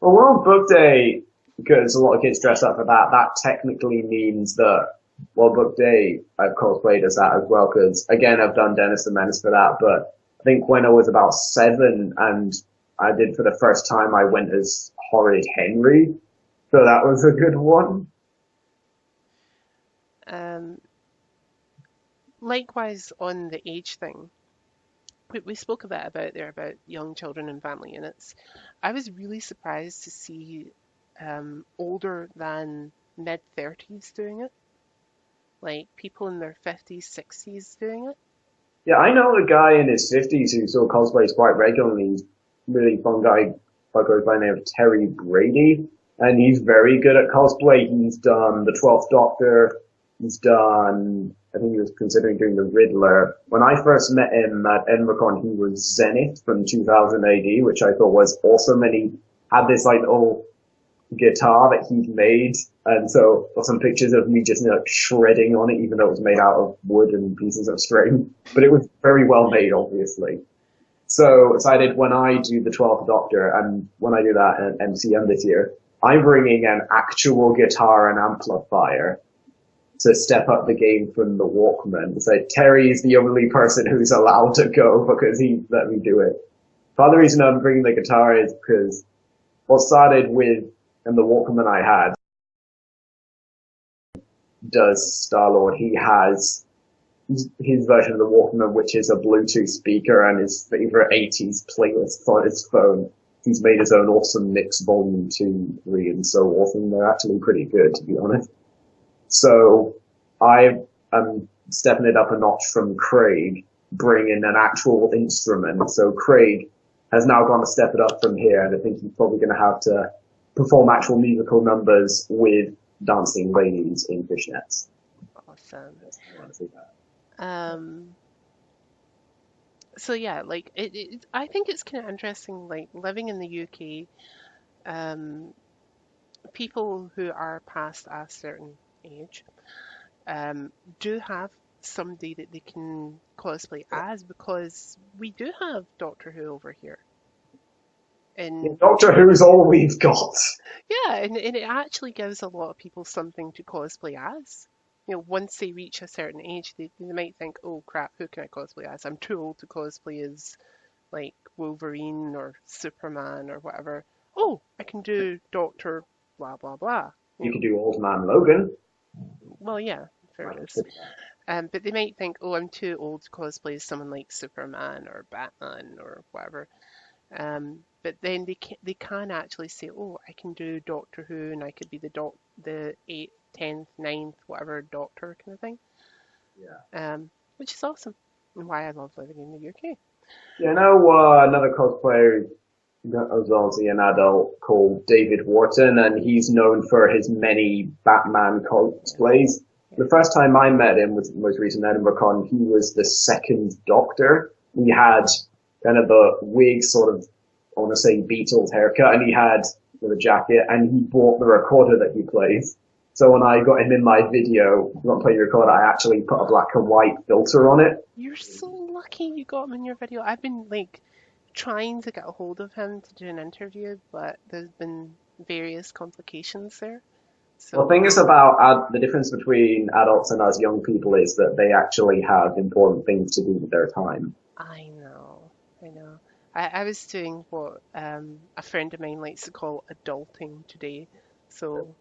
World Book Day, because a lot of kids dress up for that, that technically means that World Book Day, I've cosplayed as that as well, because again, I've done Dennis the Menace for that, but I think when I was about 7 and I did for the first time, I went as Horrid Henry, so that was a good one. Um, Likewise, on the age thing, we spoke a bit about there about young children and family units. I was really surprised to see older than mid 30s doing it, like people in their 50s, 60s doing it. Yeah, I know a guy in his 50s who still cosplays quite regularly. He's a really fun guy, goes by the name of Terry Brady, and he's very good at cosplay. He's done the 12th Doctor. He's done, I think he was considering doing the Riddler. When I first met him at EnverCon, he was Zenith from 2000 AD, which I thought was awesome, and he had this like little guitar that he'd made, and so got some pictures of me just like shredding on it, even though it was made out of wood and pieces of string. But it was very well made, obviously. So decided when I do the 12th Doctor, and when I do that at MCM this year, I'm bringing an actual guitar and amplifier to step up the game from the Walkman. So Terry is the only person who's allowed to go because he let me do it. Part of the reason I'm bringing the guitar is because what started with, and the Walkman I had does Star-Lord. He has his version of the Walkman, which is a Bluetooth speaker, and his favorite 80s playlist on his phone. He's made his own awesome mix volume 2, 3, and so awesome. They're actually pretty good, to be honest. So I am stepping it up a notch from Craig, bringing an actual instrument. So Craig has now gone to step it up from here, and I think he's probably going to have to perform actual musical numbers with dancing ladies in fishnets. Awesome. I want to see that. So yeah, like I think it's kind of interesting, like living in the UK, um, people who are past a certain age, do have somebody that they can cosplay as, because we do have Doctor Who over here. And Doctor Who's all we've got. yeah, and it actually gives a lot of people something to cosplay as. Once they reach a certain age, they might think, oh crap, who can I cosplay as? I'm too old to cosplay as like Wolverine or Superman or whatever. Oh, I can do Doctor blah blah blah. You could do Old Man Logan. Well, yeah, fair is. But they might think, oh, I'm too old to cosplay as someone like Superman or Batman or whatever. But then they can actually say, oh, I can do Doctor Who, and I could be the 8th, 10th, 9th, whatever Doctor kind of thing. Yeah. Which is awesome. and why I love living in the UK. You know, another cosplayer as well as an adult called David Wharton, and he's known for his many Batman Yeah, cosplays. yeah. The first time I met him was the most recent Edinburgh Con. He was the second Doctor. He had kind of a wig, sort of, I want to say Beatles haircut, and he had with a jacket, and he bought the recorder that he plays. So when I got him in my video, not play the recorder, I actually put a black and white filter on it. You're so lucky you got him in your video. I've been like trying to get a hold of him to do an interview, but there's been various complications there. Well, the So thing is about the difference between adults and us young people is that they actually have important things to do with their time. I know, I know. I was doing what a friend of mine likes to call adulting today. So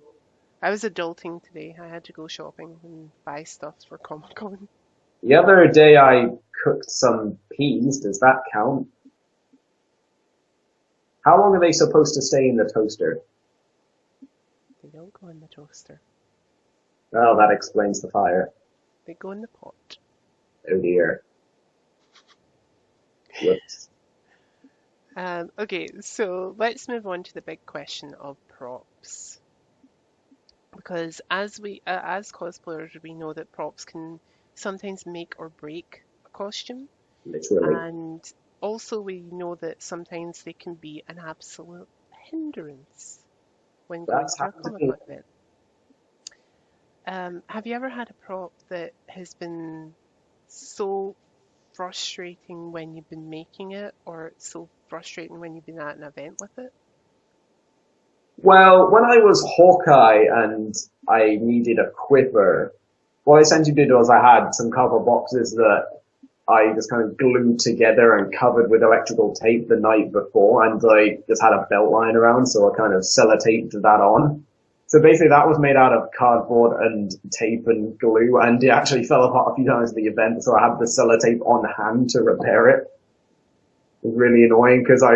I was adulting today. I had to go shopping and buy stuff for Comic Con. The other day I cooked some peas. Does that count? How long are they supposed to stay in the toaster? They don't go in the toaster. Oh, that explains the fire. They go in the pot. Oh dear. Whoops. Okay, so let's move on to the big question of props. Because as cosplayers, we know that props can sometimes make or break a costume, Literally. and also we know that sometimes they can be an absolute hindrance when going That's to a happened to Comic me. Con event. Have you ever had a prop that has been so frustrating when you've been making it, or so frustrating when you've been at an event with it? Well, when I was Hawkeye and I needed a quiver, what I essentially did was I had some cardboard boxes that I just kind of glued together and covered with electrical tape the night before, and I just had a belt lying around, so I kind of sellotaped that on. So basically that was made out of cardboard and tape and glue, and it actually fell apart a few times at the event, so I had the sellotape on hand to repair it. It was really annoying because I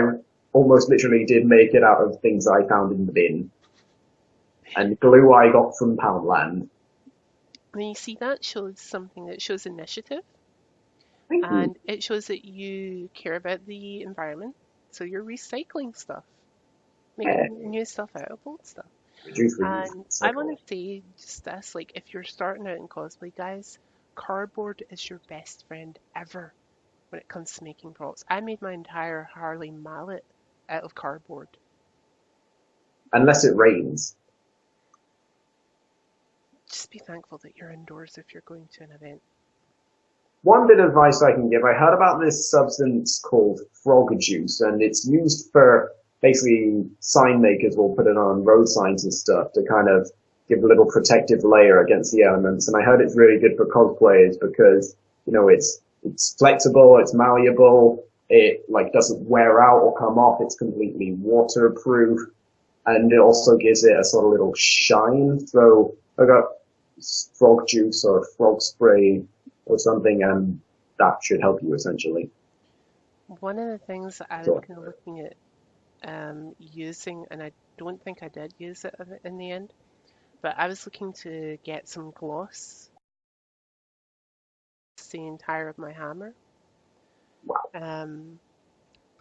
almost literally did make it out of things I found in the bin. And glue I got from Poundland. And you see, that shows something that shows initiative, Thank you. and it shows that you care about the environment. So you're recycling stuff, Yeah, making new stuff out of old stuff. reduce, reuse, And I want recycle. to say just this, like if you're starting out in cosplay, guys, cardboard is your best friend ever when it comes to making props. I made my entire Harley mallet out of cardboard. Unless it rains. Just be thankful that you're indoors if you're going to an event. One bit of advice I can give, I heard about this substance called frog juice, and it's used for basically sign makers will put it on road signs and stuff to kind of give a little protective layer against the elements. And I heard it's really good for cosplayers because, you know, it's flexible, it's malleable, it like doesn't wear out or come off, it's completely waterproof, and it also gives it a sort of little shine. So I got frog juice or frog spray or something, and that should help you essentially. One of the things that I was So kind of looking at using, and I don't think I did use it in the end, but I was looking to get some gloss the entire of my hammer. wow. Um,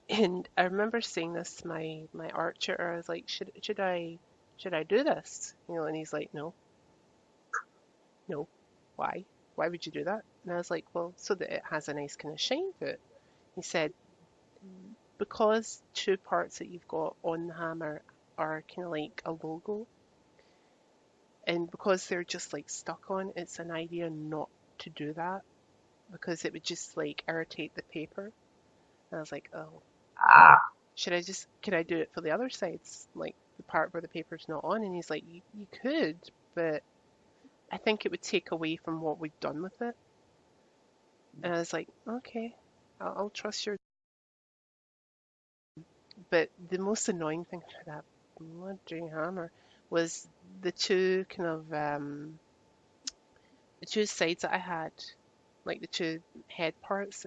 and I remember saying this to my archer. I was like, should I do this? You know, and he's like, no, no, why? Why would you do that? And I was like, well, so that it has a nice kind of shine to it. He said, because two parts that you've got on the hammer are kind of like a logo, and because they're just like stuck on, it's an idea not to do that because it would just like irritate the paper. And I was like, oh, Ah, can I do it for the other sides, like the part where the paper's not on? And he's like, you could, but I think it would take away from what we've done with it. And I was like, okay, I'll trust your. But the most annoying thing for that bloody hammer was the two kind of the two sides that I had, like the two head parts.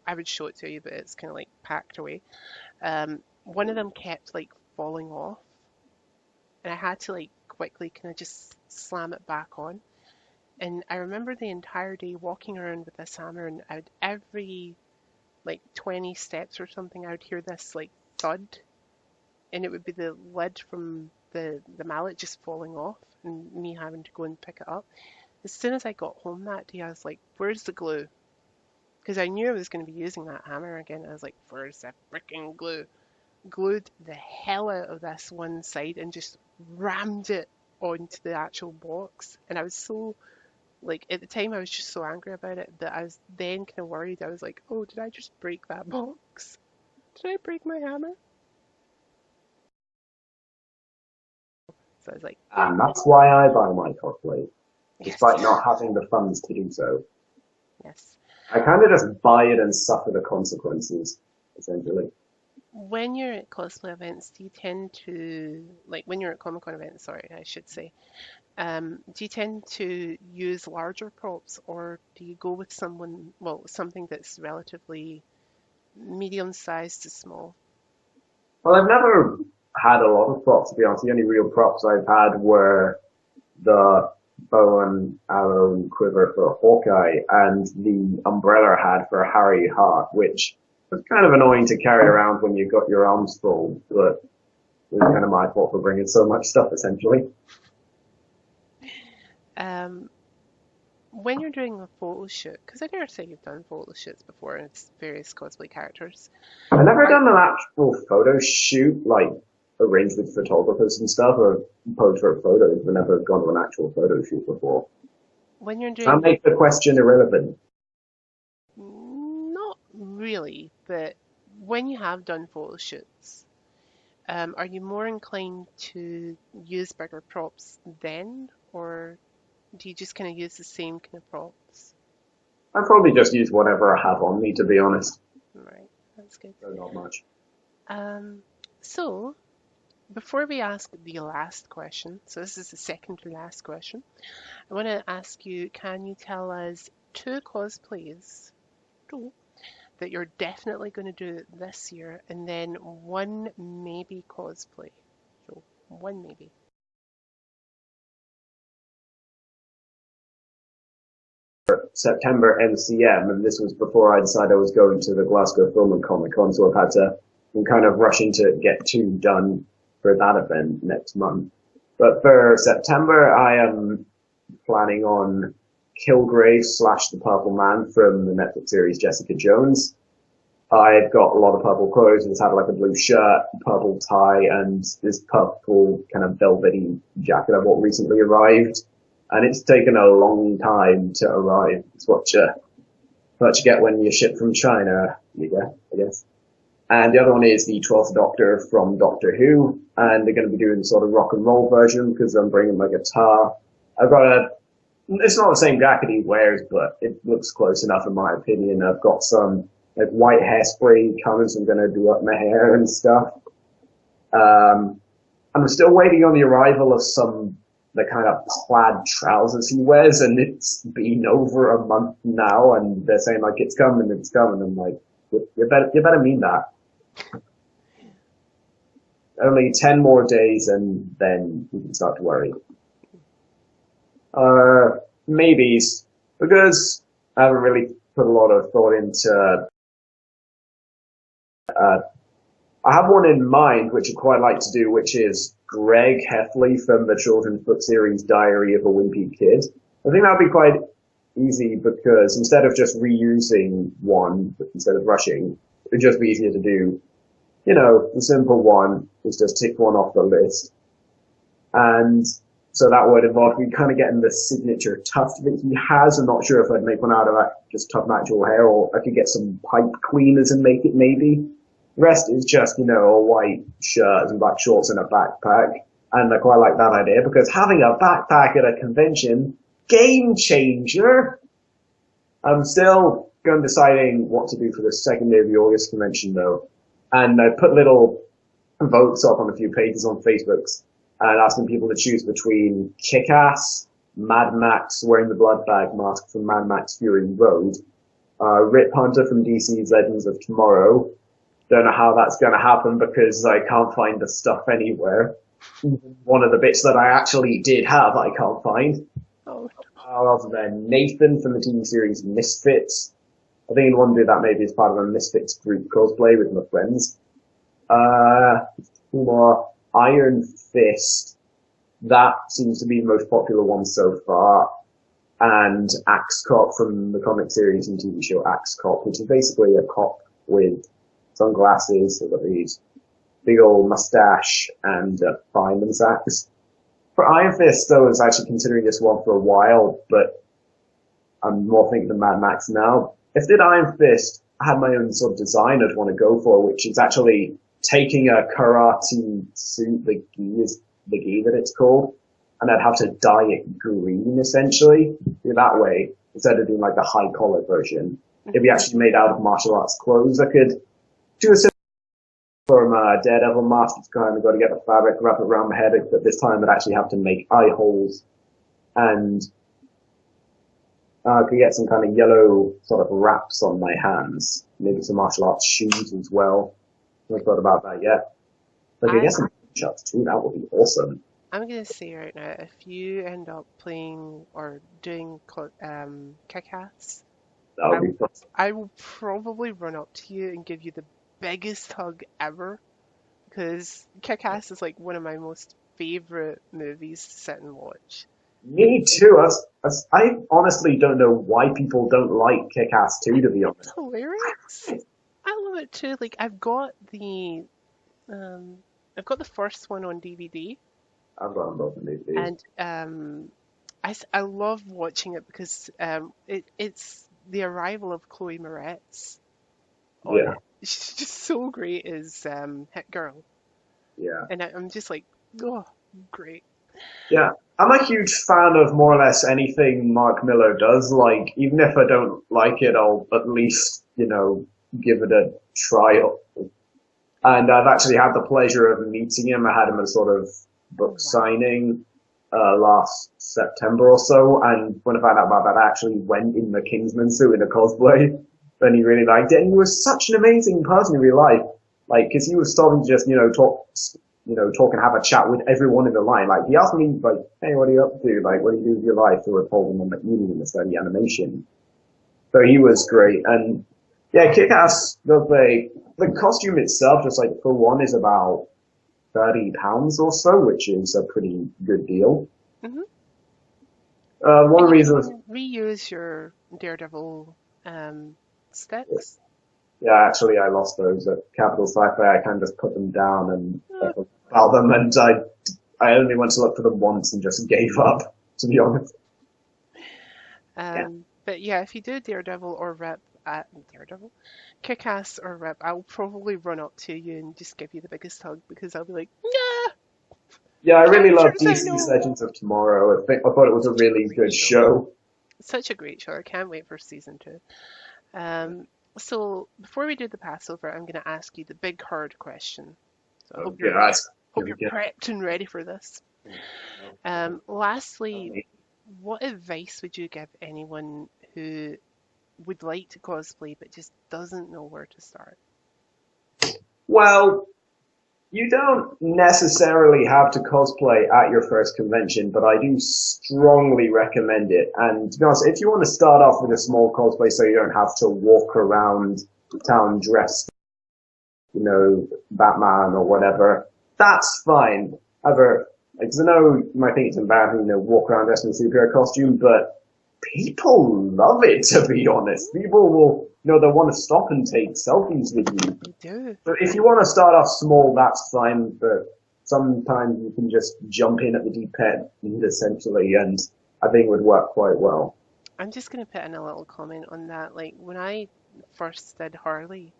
I would show it to you, but it's kind of like packed away. One of them kept like falling off, and I had to like quickly kind of just slam it back on. And I remember the entire day walking around with this hammer, and every like 20 steps or something, I would hear this like thud, and it would be the lid from the mallet just falling off, and me having to go and pick it up. As soon as I got home that day, I was like, "Where's the glue?" Because I knew I was going to be using that hammer again. I was like, "Where's the freaking glue?" Glued the hell out of this one side and just rammed it onto the actual box. And I was so, like, at the time I was just so angry about it that I was then kind of worried. I was like, oh, did I just break that box? Did I break my hammer? So I was like, And that's why I buy my cosplay, yes, despite not having the funds to do so. yes. I kind of just buy it and suffer the consequences, essentially. When you're at cosplay events, do you tend to, like, when you're at Comic Con events, sorry, I should say, do you tend to use larger props, or do you go with something that's relatively medium sized to small? Well, I've never had a lot of props, to be honest. The only real props I've had were the bow and arrow and quiver for Hawkeye and the umbrella I had for Harry Hart, which was kind of annoying to carry around when you've got your arms full, but it was kind of my fault for bringing so much stuff, essentially. Um, when you're doing a photo shoot, because I dare say you've done photo shoots before, and it's various cosplay characters. I've never Are done an actual photo shoot, like arranged with photographers and stuff, or posed for photos. I've never gone to an actual photo shoot before. when you're That doing makes the question irrelevant. not really, but when you have done photo shoots, are you more inclined to use bigger props then, or do you just kind of use the same kind of props? I probably just use whatever I have on me, to be honest. Right, that's good. So not much. Um, so before we ask the last question, so this is the second to last question, I want to ask you, can you tell us two cosplays two, that you're definitely going to do this year, and then one maybe cosplay? So one maybe. September MCM, and this was before I decided I was going to the Glasgow Film and Comic Con, so I've had to, I'm kind of rushing to get two done for that event next month. But for September, I am planning on Kilgrave slash the Purple Man from the Netflix series Jessica Jones. I've got a lot of purple clothes. It's had like a blue shirt, purple tie, and this purple kind of velvety jacket I bought recently arrived. And it's taken a long time to arrive. It's what you get when you ship from China, I guess. And the other one is the 12th Doctor from Doctor Who, and they're going to be doing the sort of rock and roll version because I'm bringing my guitar. It's not the same jacket he wears, but it looks close enough in my opinion. I've got some like white hairspray colors I'm going to do up my hair and stuff. I'm still waiting on the arrival of the kind of plaid trousers he wears, and it's been over a month now, and they're saying like it's coming, it's coming. I'm like, you better mean that. Only 10 more days, and then we can start to worry. Maybes, because I haven't really put a lot of thought into. I have one in mind, which I'd quite like to do, which is Greg Heffley from the children's book series Diary of a Wimpy Kid. I think that would be quite easy because instead of just reusing one, instead of rushing, it would just be easier to do, the simple one is just tick one off the list. And so that would involve me kind of getting the signature tuft that he has. I'm not sure if I'd make one out of just tough natural hair, or I could get some pipe cleaners and make it maybe. The rest is just, a white shirt and black shorts and a backpack. And I quite like that idea because having a backpack at a convention, game changer. I'm still deciding what to do for the second day of the August convention though. And I put little votes up on a few pages on Facebook and asking people to choose between Kick-Ass, Mad Max wearing the blood bag mask from Mad Max Fury Road, Rip Hunter from DC's Legends of Tomorrow. Don't know how that's going to happen because I can't find the stuff anywhere. One of the bits that I actually did have, I can't find. Oh, then Nathan from the TV series Misfits. I think I want to do that maybe as part of a Misfits group cosplay with my friends. Two more. Iron Fist. That seems to be the most popular one so far. And Axe Cop from the comic series and TV show Axe Cop, which is basically a cop with sunglasses, so got these big old mustache and a fireman's axe. For Iron Fist, though, I was actually considering this one for a while, but I'm more thinking of Mad Max now. If I did Iron Fist, I had my own sort of design I'd want to go for, which is actually taking a karate suit, the gi that it's called, and I'd have to dye it green, essentially. That way, instead of doing like the high collar version, it'd be actually made out of martial arts clothes. I could do a similar from Daredevil mask, just kind of got to get the fabric, wrap it around my head, but this time I'd actually have to make eye holes, and I could get some kind of yellow sort of wraps on my hands, maybe some martial arts shoes as well. I haven't thought about that yet. But I guess some shots too, that would be awesome. I'm gonna say right now, if you end up playing or doing Kick-Ass, That would be fun. I will probably run up to you and give you the biggest hug ever, because Kick-Ass is like one of my most favorite movies to sit and watch. Me too. I honestly don't know why people don't like Kick-Ass 2, to be honest. It's hilarious. I love it too. Like I've got the first one on DVD, I've got them both in these. and I love watching it because it's the arrival of Chloe Moretz on Yeah, it. She's just so great as Hit Girl, yeah. and I'm just like, oh, great. Yeah, I'm a huge fan of more or less anything Mark Miller does. Like, even if I don't like it, I'll at least, give it a trial. And I've actually had the pleasure of meeting him. I had him at a sort of book signing last September or so. And when I found out about that, I actually went in the Kingsman suit in a cosplay. And he really liked it. And he was such an amazing person in real life. Like, because he was starting to just, talk and have a chat with everyone in the line. Like, he asked me, like, hey, what are you up to? Like, what do you do with your life? So I told him I'm at uni and study animation. So he was great. And yeah, Kick-Ass, the costume itself, just like for one, is about £30 or so, which is a pretty good deal. Hmm. One And you reason, can reuse your Daredevil sticks. yeah, actually, I lost those at Capital Sci-Fi. I kind of just put them down and about them, and I only went to look for them once and just gave up, to be honest. Yeah. But yeah, if you do Daredevil or Rip at Kick-Ass or Rip, I'll probably run up to you and just give you the biggest hug because I'll be like, nah, Yeah, I really love characters I DC's know. Legends of Tomorrow. I thought it was a really good show. Such a great show. I can't wait for season 2. So before we do the Passover, I'm going to ask you the big hard question. So I Oh, hope you're God. hope you're prepped and ready for this. Lastly, what advice would you give anyone who would like to cosplay but just doesn't know where to start? Well, you don't necessarily have to cosplay at your first convention, but I do strongly recommend it. And to be honest, if you want to start off with a small cosplay so you don't have to walk around town dressed, Batman or whatever, that's fine. However, because I know you might think it's embarrassing, walk around dressed in a superhero costume, but people love it, to be honest. People will, they'll want to stop and take selfies with you. You do. So if you want to start off small, that's fine, but sometimes you can just jump in at the deep end, essentially, and I think it would work quite well. I'm just going to put in a little comment on that. Like when I first did Harley,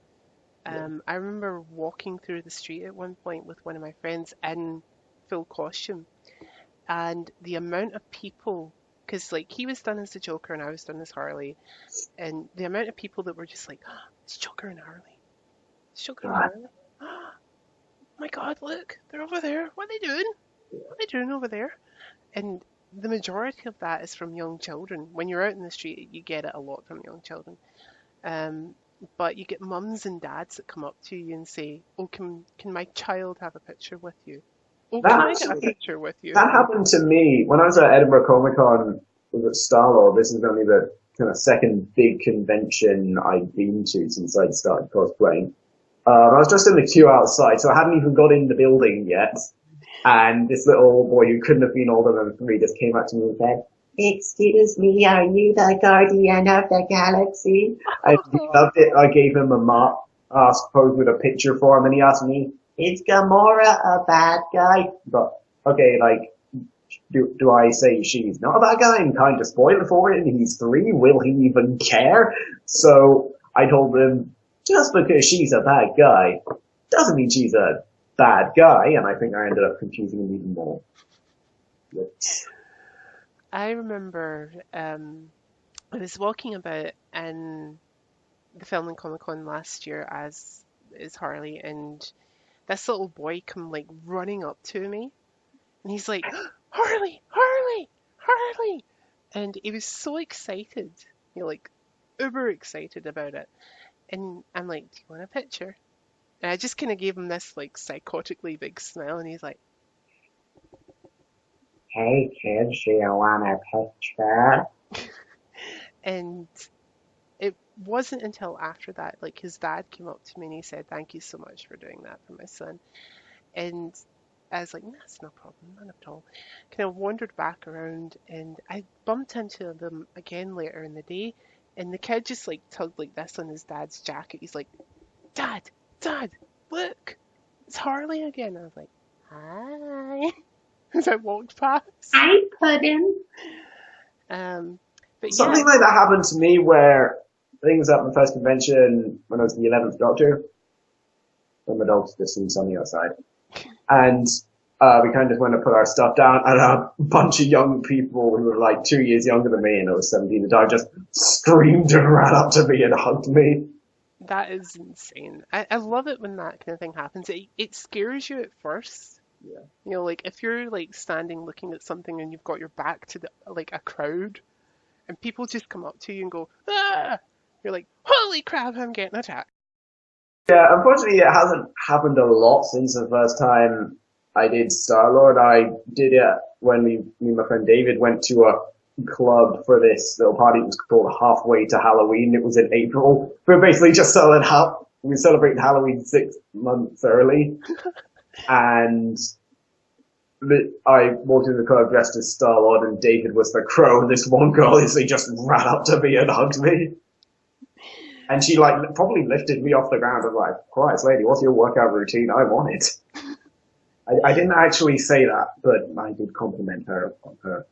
I remember walking through the street at one point with one of my friends in full costume, and the amount of people, because like he was done as the Joker and I was done as Harley, and the amount of people that were just like, oh, it's Joker and Harley, it's Joker and Harley. Oh my God, look, they're over there. What are they doing? What are they doing over there? And the majority of that is from young children. When you're out in the street, you get it a lot from young children. But you get mums and dads that come up to you and say, "Oh, can my child have a picture with you? Oh, can I get a picture with you?" That happened to me when I was at Edinburgh Comic Con. was at Star-Lord. This is only the kind of second big convention I've been to since I'd started cosplaying. I was just in the queue outside, so I hadn't even got in the building yet. And this little boy who couldn't have been older than 3 just came up to me and said, "Excuse me, are you the guardian of the galaxy?" And he loved it. I gave him a mark, posed with a picture for him, and he asked me, "Is Gamora a bad guy?" But, okay, like, do I say she's not a bad guy and kind of spoil it for him? He's 3, will he even care? So I told him, just because she's a bad guy doesn't mean she's a bad guy, and I think I ended up confusing him even more. Yes. I remember I was walking about in the film and Comic Con last year as Harley, and this little boy come like running up to me, and he's like, "Harley, Harley, Harley!" And he was so excited, like uber excited about it. And I'm like, "Do you want a picture?" And I just kind of gave him this like psychotically big smile, and he's like, "Hey kids, do you want a picture?" and it wasn't until after that, like his dad came up to me and he said, "Thank you so much for doing that for my son." And I was like, "That's no problem, none at all." Kind of wandered back around and I bumped into them again later in the day, and the kid just like tugged like this on his dad's jacket. He's like, "Dad, Dad, look, it's Harley again." I was like, "Hi," as I walked past. I couldn't. But Something yeah, like that happened to me where things at my first convention when I was the 11th Doctor. And my dog's just seen something outside. And we kind of went to put our stuff down, and a bunch of young people who were like 2 years younger than me, and I was 17 at the time, just screamed and ran up to me and hugged me. that is insane. I love it when that kind of thing happens. It scares you at first. Yeah. You know, like if you're like standing looking at something and you've got your back to like a crowd, and people just come up to you and go, "Ah!" You're like, "Holy crap, I'm getting attacked." Yeah, unfortunately it hasn't happened a lot since the first time I did Star-Lord. I did it when me and my friend David went to a club for this little party. It was called Halfway to Halloween. It was in April. We were basically just we celebrated Halloween 6 months early. And I walked into the club dressed as Star-Lord, and David was the Crow, and this one girl basically just ran up to me and hugged me. And she like probably lifted me off the ground and like, "Christ, lady, what's your workout routine? I want it." I didn't actually say that, but I did compliment her on her.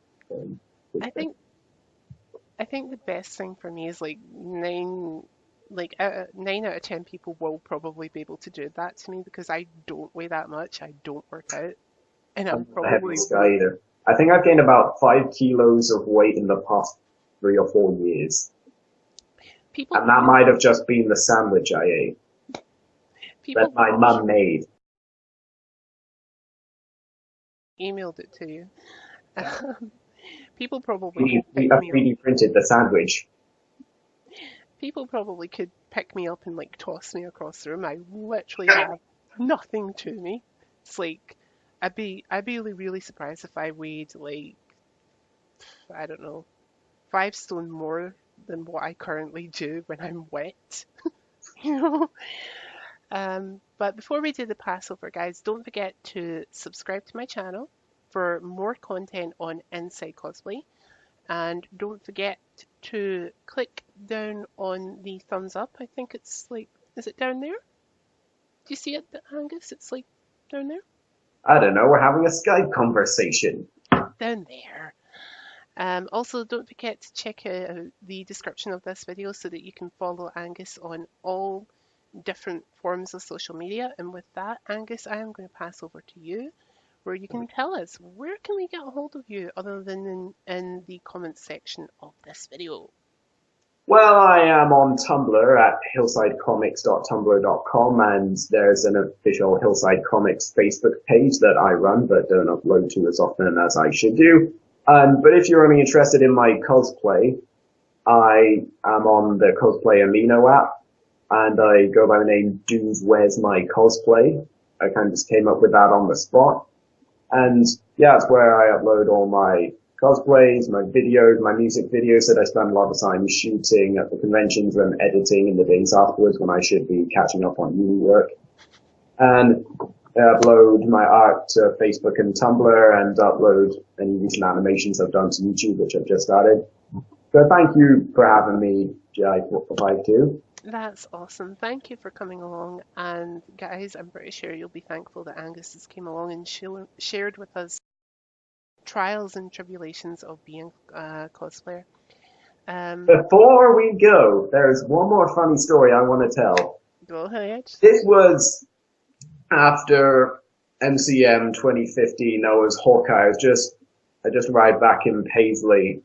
I think the best thing for me is like 9 out of 10 people will probably be able to do that to me because I don't weigh that much. I don't work out, and I'm I'm not the probably heaviest guy either. I think I've gained about 5 kilos of weight in the past 3 or 4 years. people And that might have just been the sandwich I ate that my mum made. emailed it to you. People probably We could pick me up. 3D printed the sandwich. People probably could pick me up and like toss me across the room. I literally have nothing to me. It's like I'd be really surprised if I weighed like, I don't know, 5 stone more than what I currently do when I'm wet. You know? But before we do the Passover, guys, don't forget to subscribe to my channel for more content on Inside Cosplay. And don't forget to click down on the thumbs up. I think it's like, is it down there? Do you see it, Angus? It's like down there? I don't know, we're having a Skype conversation. Down there. Also, don't forget to check out the description of this video so that you can follow Angus on all different forms of social media. And with that, Angus, I am going to pass over to you, where you can tell us where can we get a hold of you other than in the comments section of this video. Well, I am on Tumblr at hillsidecomics.tumblr.com, and there's an official Hillside Comics Facebook page that I run but don't upload to as often as I should do. But if you're only interested in my cosplay, I am on the Cosplay Amino app, and I go by the name Dude Where's My Cosplay. I kind of just came up with that on the spot. And yeah, it's where I upload all my cosplays, my videos, my music videos that I spend a lot of time shooting at the conventions and editing in the days afterwards when I should be catching up on uni work. And I upload my art to Facebook and Tumblr and upload any recent animations I've done to YouTube, which I've just started. So thank you for having me, Jai452. That's awesome. Thank you for coming along. And guys, I'm pretty sure you'll be thankful that Angus has came along and shared with us trials and tribulations of being a cosplayer. Before we go, there's one more funny story I want to tell. Go ahead. This was after MCM 2015. I was Hawkeye. I just arrived back in Paisley.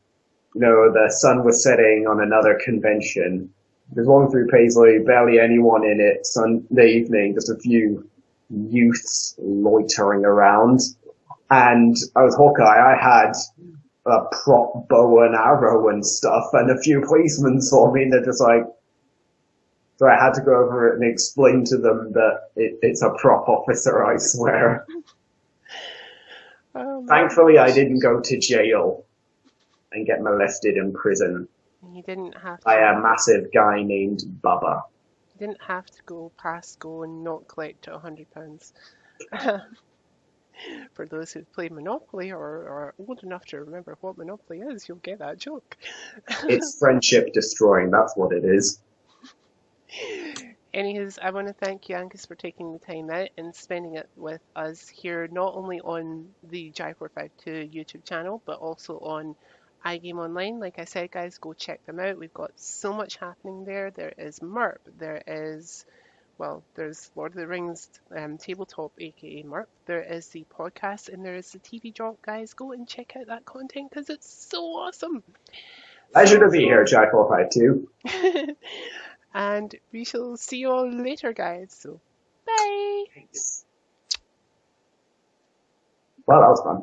You know, the sun was setting on another convention. I was walking through Paisley, barely anyone in it. Sunday evening, just a few youths loitering around. And I was Hawkeye. I had a prop bow and arrow and stuff, and a few policemen saw me, and they're just like, so I had to go over it and explain to them that it's a prop officer, I swear. Thankfully, I didn't go to jail and get molested in prison You didn't have by to. a massive guy named Bubba. You didn't have to go past go and not collect £100. For those who've played Monopoly or are old enough to remember what Monopoly is, you'll get that joke. It's friendship destroying, that's what it is. Anyways, I want to thank you, Angus, for taking the time out and spending it with us here, not only on the Jai452 YouTube channel, but also on iGame Online. Like I said, guys, go check them out. We've got so much happening there. There is MERP, there is, well, there's Lord of the Rings tabletop, aka MERP. There is the podcast, and there is the TV drop. Guys, go and check out that content because it's so awesome. Pleasure to be here, Jai452. And we shall see you all later, guys. So, bye. Thanks. Well, that was fun.